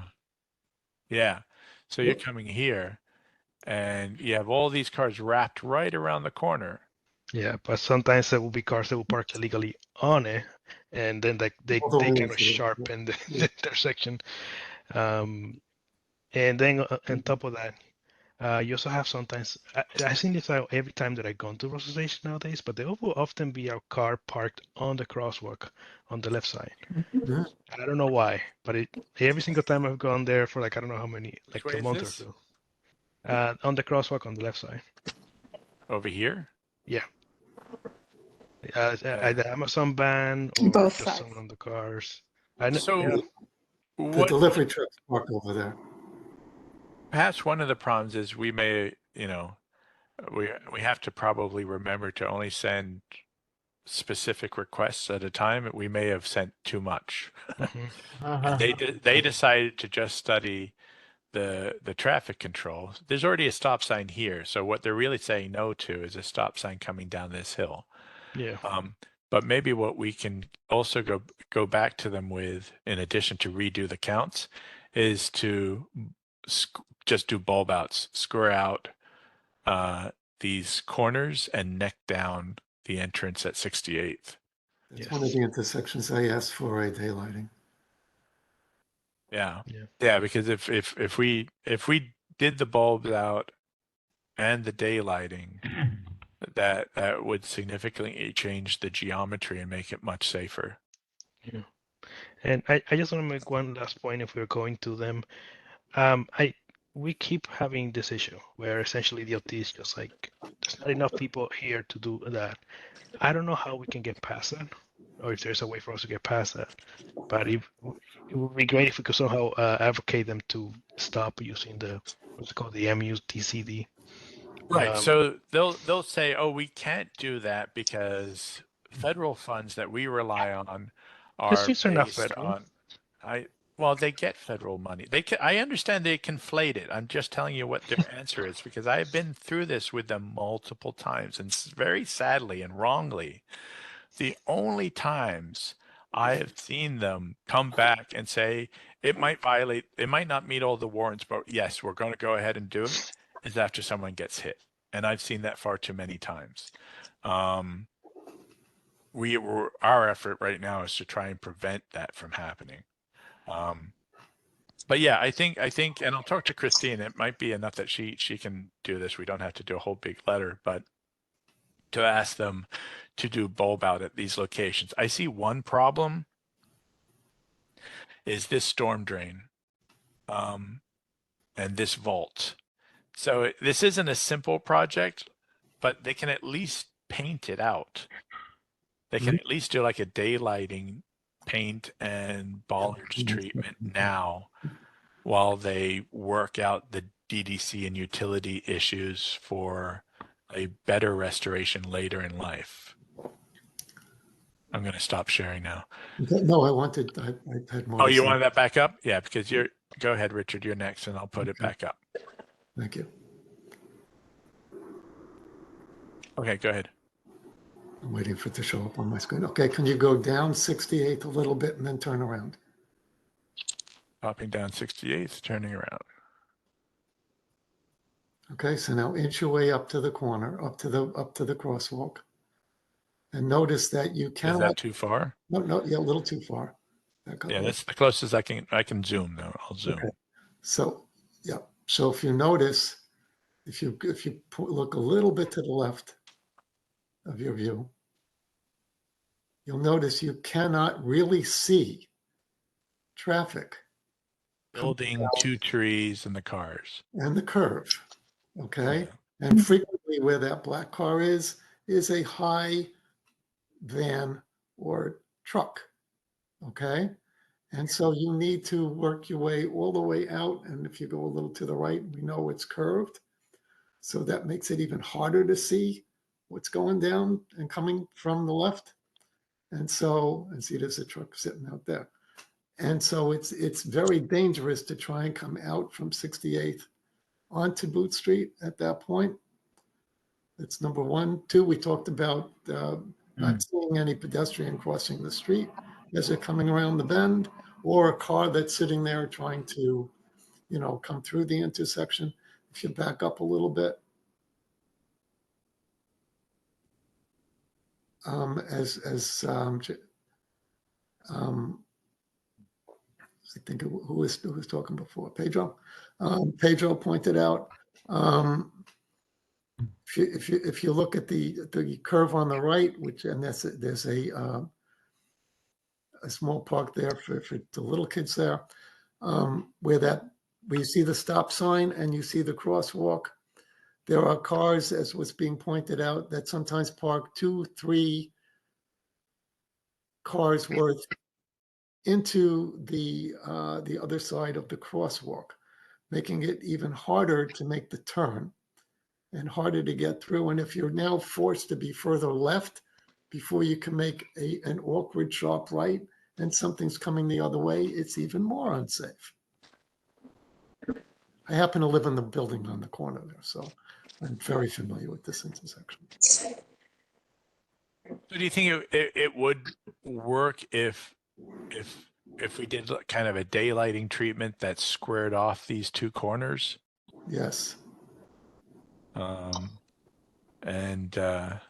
yeah. So you're coming here and you have all these cars wrapped right around the corner. yeah, but sometimes there will be cars that will park illegally on it, and then they All the kind lanes of are- sharpen the, yeah. the intersection. And then on top of that, you also have sometimes, I think this out every time that I go to Russell Station nowadays, but there will often be a car parked on the crosswalk on the left side. Yeah. I don't know why, but every single time I've gone there for like, I don't know how many, Which like way a is month or this? two. On the crosswalk on the left side. Over here? Yeah. At the Amazon van or Both just sides. someone on the cars. I know, So yeah. The what delivery trucks park over there. perhaps one of the problems is we may, we have to probably remember to only send specific requests at a time. We may have sent too much. And they decided to just study the traffic control. There's already a stop sign here, so what they're really saying no to is a stop sign coming down this hill. Yeah. But maybe what we can also go back to them with, in addition to redo the counts, is to just do bulb outs, square out these corners and neck down the entrance at 68th. That's one of the intersections I asked for a daylighting. Yeah, because if we did the bulbs out and the daylighting, that would significantly change the geometry and make it much safer. Yeah. And I just want to make one last point if we're going to them. We keep having this issue where essentially DOT is just like there's not enough people here to do that. I don't know how we can get past that, or if there's a way for us to get past that. But it would be great if we could somehow advocate them to stop using the what's it called, the MUTCD. Right. So they'll say, "Oh, we can't do that because federal funds that we rely on are streets are not based federal. on." Well, they get federal money. I understand they conflate it. I'm just telling you what their answer is because I've been through this with them multiple times, and very sadly and wrongly, the only times I have seen them come back and say it might not meet all the warrants, but yes, we're going to go ahead and do it, is after someone gets hit. And I've seen that far too many times. Our effort right now is to try and prevent that from happening. But yeah, I think, and I'll talk to Christine. It might be enough that she can do this. We don't have to do a whole big letter, but to ask them to do bulb out at these locations. I see one problem is this storm drain, and this vault. So this isn't a simple project, but they can at least paint it out. They can at least do like a daylighting paint and bollards treatment now while they work out the DDC and utility issues for a better restoration later in life. I'm going to stop sharing now. No, I had more. Oh, to you say. wanted that back up? Yeah, because go ahead, Richard, you're next, and I'll put it back up. Thank you. Okay, go ahead. I'm waiting for it to show up on my screen. Okay, can you go down 68th a little bit and then turn around? Popping down 68th, turning around. Okay, so now inch your way up to the corner, up to the crosswalk. And notice that you Is cannot, that too far? no, yeah, a little too far. Back up a Yeah, little. that's the closest I can zoom though. I'll zoom. Okay. So, yeah, so if you notice, if you look a little bit to the left of your view, you'll notice you cannot really see traffic Building, 2 trees, and the cars. and the curve. Okay. Yeah. And frequently where that black car is a high van or truck. Okay. And so you need to work your way all the way out. And if you go a little to the right, we know it's curved. So that makes it even harder to see what's going down and coming from the left. And so, and see, there's a truck sitting out there. And so it's very dangerous to try and come out from 68th onto Boot Street at that point. That's number one. Two, we talked about not seeing any pedestrian crossing the street as they're coming around the bend, or a car that's sitting there trying to, come through the intersection. If you back up a little bit, I think who was talking before, Pedro. Pedro pointed out, if you look at the curve on the right, and there's a small park there for the little kids there, where you see the stop sign and you see the crosswalk. There are cars, as was being pointed out, that sometimes park 2, 3 cars worth into the other side of the crosswalk, making it even harder to make the turn and harder to get through. And if you're now forced to be further left before you can make an awkward sharp right and something's coming the other way, it's even more unsafe. I happen to live in the building on the corner there, so I'm very familiar with this intersection. So do you think it would work if we did kind of a daylighting treatment that squared off these 2 corners? Yes. And I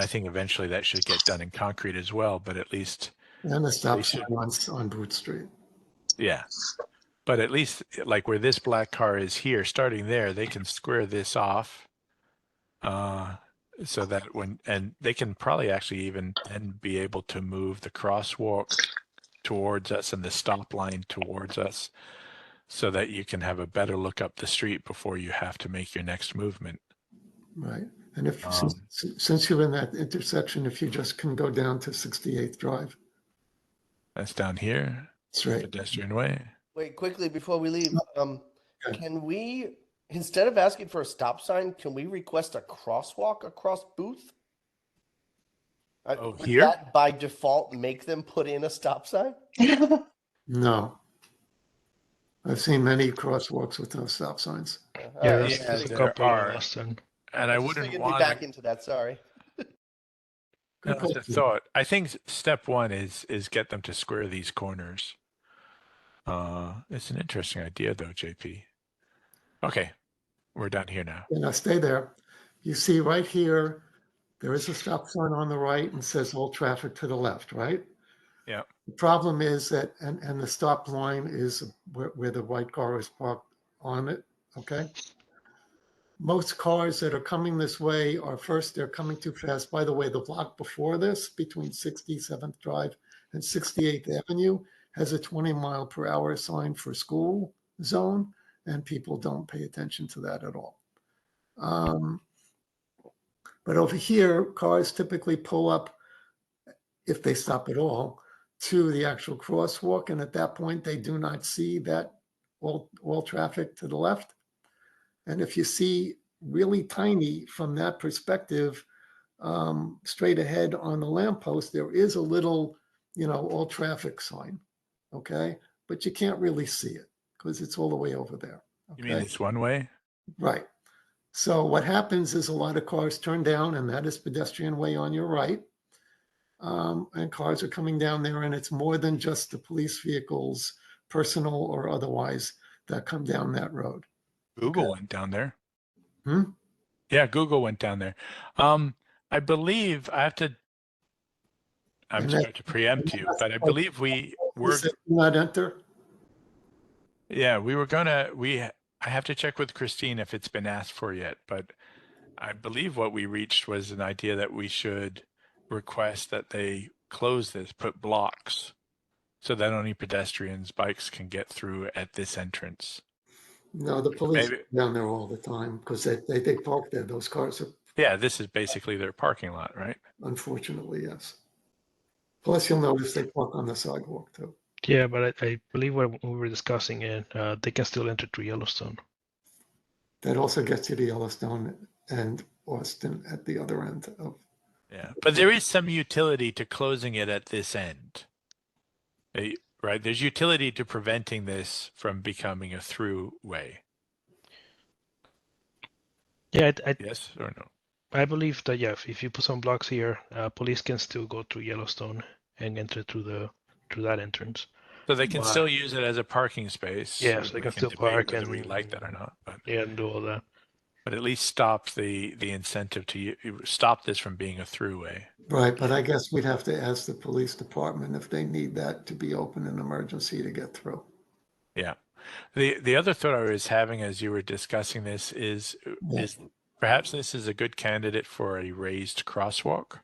think eventually that should get done in concrete as well, but at least. And the stop sign on Boot Street. Yeah. But at least like where this black car is here, starting there, they can square this off. So that and they can probably actually even then be able to move the crosswalk towards us and the stop line towards us so that you can have a better look up the street before you have to make your next movement. Right. And since you're in that intersection, if you just can go down to 68th Drive. That's down here. That's right. Pedestrian way. Wait, quickly before we leave, can we, instead of asking for a stop sign, can we request a crosswalk across Booth? Would Here? that by default make them put in a stop sign? No. I've seen many crosswalks with no stop signs. Yeah, Yeah, there's a there couple are. of us, and I Just wouldn't thinking want back into that. Sorry. That's a thought. I think step one is get them to square these corners. It's an interesting idea though, JP. Okay, we're down here now. Now stay there. You see right here, there is a stop sign on the right and says all traffic to the left, right? Yeah. The problem is that, and the stop line is where the white car is parked on it, okay? Most cars that are coming this way are they're coming too fast. By the way, the block before this, between 67th Drive and 68th Avenue, has a 20-mile-per-hour sign for school zone, and people don't pay attention to that at all. But over here, cars typically pull up, if they stop at all, to the actual crosswalk, and at that point, they do not see that all traffic to the left. And if you see really tiny from that perspective, straight ahead on the lamppost, there is a little, all traffic sign, okay? But you can't really see it because it's all the way over there. Okay? You mean it's one way? Right. So what happens is a lot of cars turn down, and that is pedestrian way on your right. And cars are coming down there, and it's more than just the police vehicles, personal or otherwise, that come down that road. Google went down there. Yeah, Google went down there. I believe I have to. I'm And sorry to preempt you, but I believe we were. Not enter? Yeah, we were gonna. I have to check with Christine if it's been asked for yet, but I believe what we reached was an idea that we should request that they close this, put blocks, so that only pedestrians, bikes can get through at this entrance. No, the police Maybe. are down there all the time because they park there. Those cars are, Yeah, this is basically their parking lot, right? unfortunately, yes. Plus, you'll notice they park on the sidewalk too. Yeah, but I believe when we were discussing it, they can still enter through Yellowstone. That also gets you to Yellowstone and Austin at the other end of. Yeah, but there is some utility to closing it at this end. Right? There's utility to preventing this from becoming a through way. Yeah, Yes or no? I believe that, yeah, if you put some blocks here, police can still go through Yellowstone and enter through that entrance. So they can But- still use it as a parking space. Yes, they We can still debate park whether we and- like that or not, but Yeah, and do all that. but at least stop the incentive to stop this from being a throughway. Right, but I guess we'd have to ask the police department if they need that to be open in emergency to get through. Yeah. The other thought I was having as you were discussing this is Yeah. is perhaps this is a good candidate for a raised crosswalk.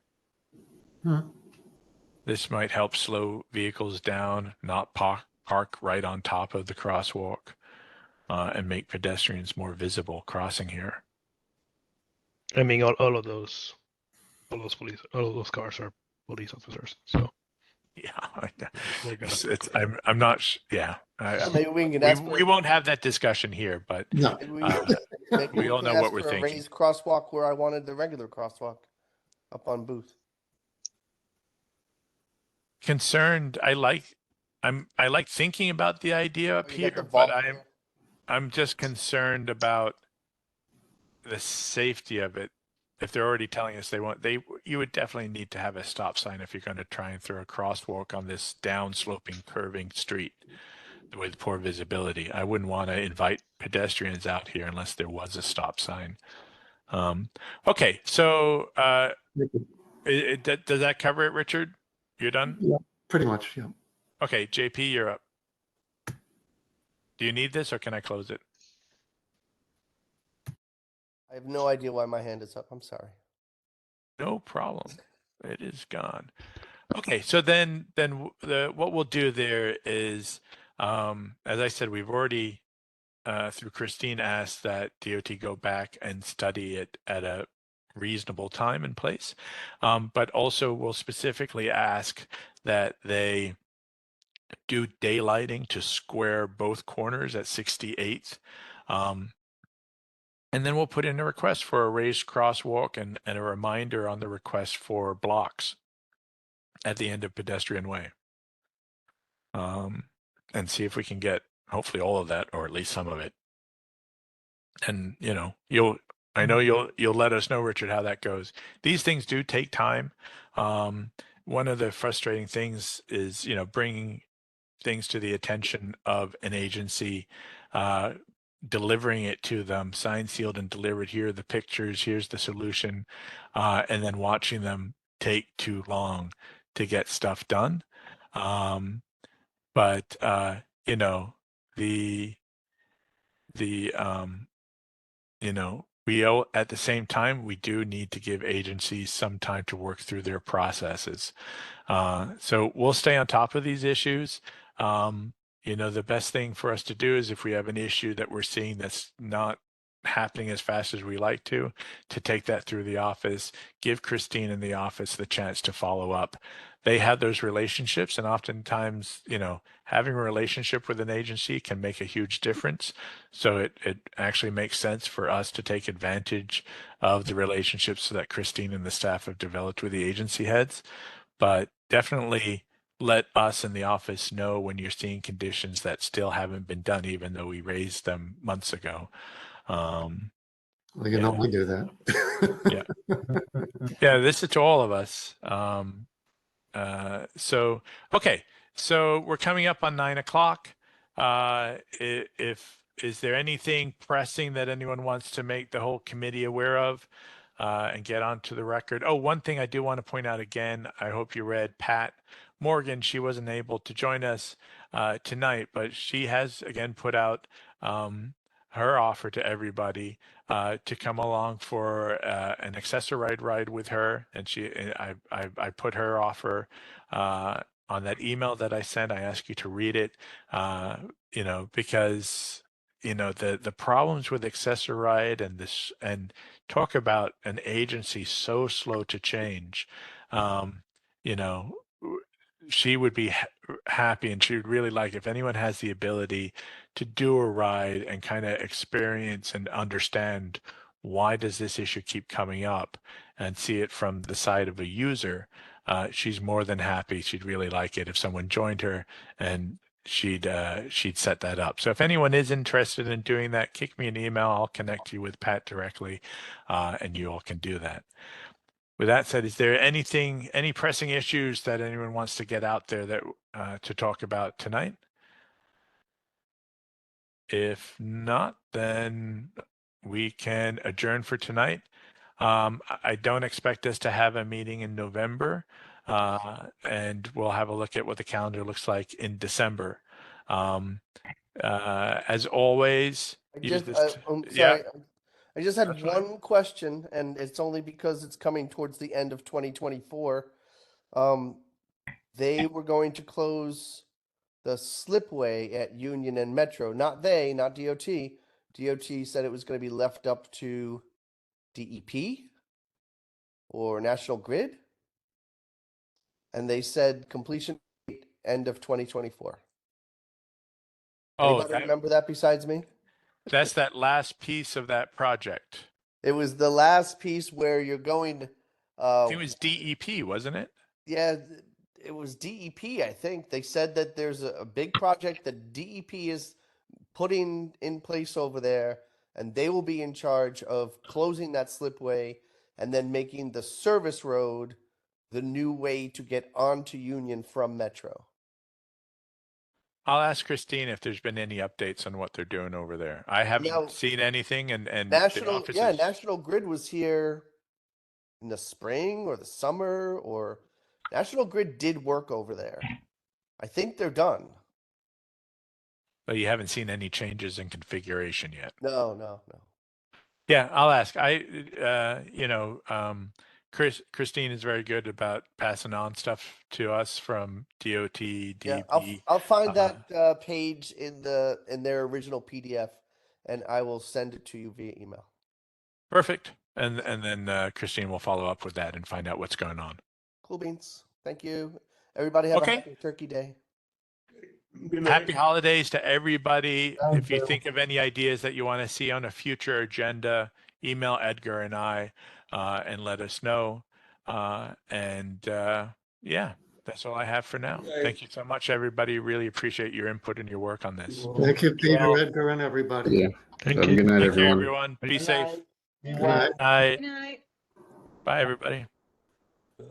This might help slow vehicles down, not park right on top of the crosswalk, and make pedestrians more visible crossing here. I mean, all of those cars are police officers. So Yeah, they're gonna I'm not. Yeah, Maybe we can ask we won't have that discussion here, but No. maybe we all can know ask what we're for a thinking. raised crosswalk where I wanted the regular crosswalk up on Booth. Concerned. I like thinking about the idea up You here, got the but vault there. I'm just concerned about the safety of it. If they're already telling us you would definitely need to have a stop sign if you're going to try and throw a crosswalk on this downsloping, curving street with poor visibility. I wouldn't want to invite pedestrians out here unless there was a stop sign. Okay, so does that cover it, Richard? You're done? Yeah, pretty much, yeah. Okay, JP, you're up. Do you need this or can I close it? I have no idea why my hand is up. I'm sorry. No problem. It is gone. Okay, so then what we'll do there is, as I said, we've already through Christine asked that DOT go back and study it at a reasonable time and place, but also we'll specifically ask that they do daylighting to square both corners at 68th. And then we'll put in a request for a raised crosswalk and a reminder on the request for blocks at the end of pedestrian way. And see if we can get hopefully all of that, or at least some of it. And I know you'll let us know, Richard, how that goes. These things do take time. One of the frustrating things is, bringing things to the attention of an agency, delivering it to them, signed, sealed, and delivered. Here are the pictures. Here's the solution, and then watching them take too long to get stuff done. But we owe, at the same time, we do need to give agencies some time to work through their processes. So we'll stay on top of these issues. The best thing for us to do is, if we have an issue that we're seeing that's not happening as fast as we like to take that through the office, give Christine in the office the chance to follow up. They have those relationships, and oftentimes, having a relationship with an agency can make a huge difference. So it actually makes sense for us to take advantage of the relationships that Christine and the staff have developed with the agency heads. But definitely let us in the office know when you're seeing conditions that still haven't been done, even though we raised them months ago. Well, I do that. Yeah, this is to all of us. Okay, so we're coming up on 9 o'clock. If is there anything pressing that anyone wants to make the whole committee aware of and get onto the record? Oh, one thing I do want to point out again, I hope you read Pat Morgan. She wasn't able to join us tonight, but she has again put out her offer to everybody to come along for an accessoride ride with her. And I put her offer on that email that I sent. I ask you to read it, because the problems with accessoride and this, and talk about an agency so slow to change. You know, she would be happy, and she would really like if anyone has the ability to do a ride and kind of experience and understand why does this issue keep coming up and see it from the side of a user. She's more than happy. She'd really like it if someone joined her and she'd set that up. So if anyone is interested in doing that, kick me an email. I'll connect you with Pat directly, and you all can do that. With that said, is there any pressing issues that anyone wants to get out there that to talk about tonight? If not, then we can adjourn for tonight. I don't expect us to have a meeting in November, and we'll have a look at what the calendar looks like in December. As always, use this. I'm Yeah, sorry. I just had That's fine. one question, and it's only because it's coming towards the end of 2024. They were going to close the slipway at Union and Metro. Not they, not DOT. DOT said it was going to be left up to DEP or National Grid. And they said completion date end of 2024. Oh, Anybody remember that besides me? that's that last piece of that project. It was the last piece where you're going. It was DEP, wasn't it? Yeah, it was DEP, I think. They said that there's a big project that DEP is putting in place over there, and they will be in charge of closing that slipway and then making the service road the new way to get onto Union from Metro. I'll ask Christine if there's been any updates on what they're doing over there. I haven't Now, seen anything, and the National, office yeah, is- National Grid was here in the spring or the summer, or National Grid did work over there. I think they're done. but you haven't seen any changes in configuration yet. No. Yeah, I'll ask. Christine is very good about passing on stuff to us from DOT, Yeah, DEP. I'll find that page in their original PDF, and I will send it to you via email. Perfect. And then Christine will follow up with that and find out what's going on. Cool beans. Thank you. Everybody have Okay. a happy Turkey Day. Good night. Happy holidays to everybody. Thank If you you. think of any ideas that you want to see on a future agenda, email Edgar and I and let us know. Yeah, that's all I have for now. Okay. Thank you so much, everybody. Really appreciate your input and your work on this. Thank you, Peter, Well, Edgar, and everybody. Yeah. Thank Have a you. good night, Take care, everyone. everyone. Be safe. Be Good well. night. Night. Good night. Bye, everybody. Bye.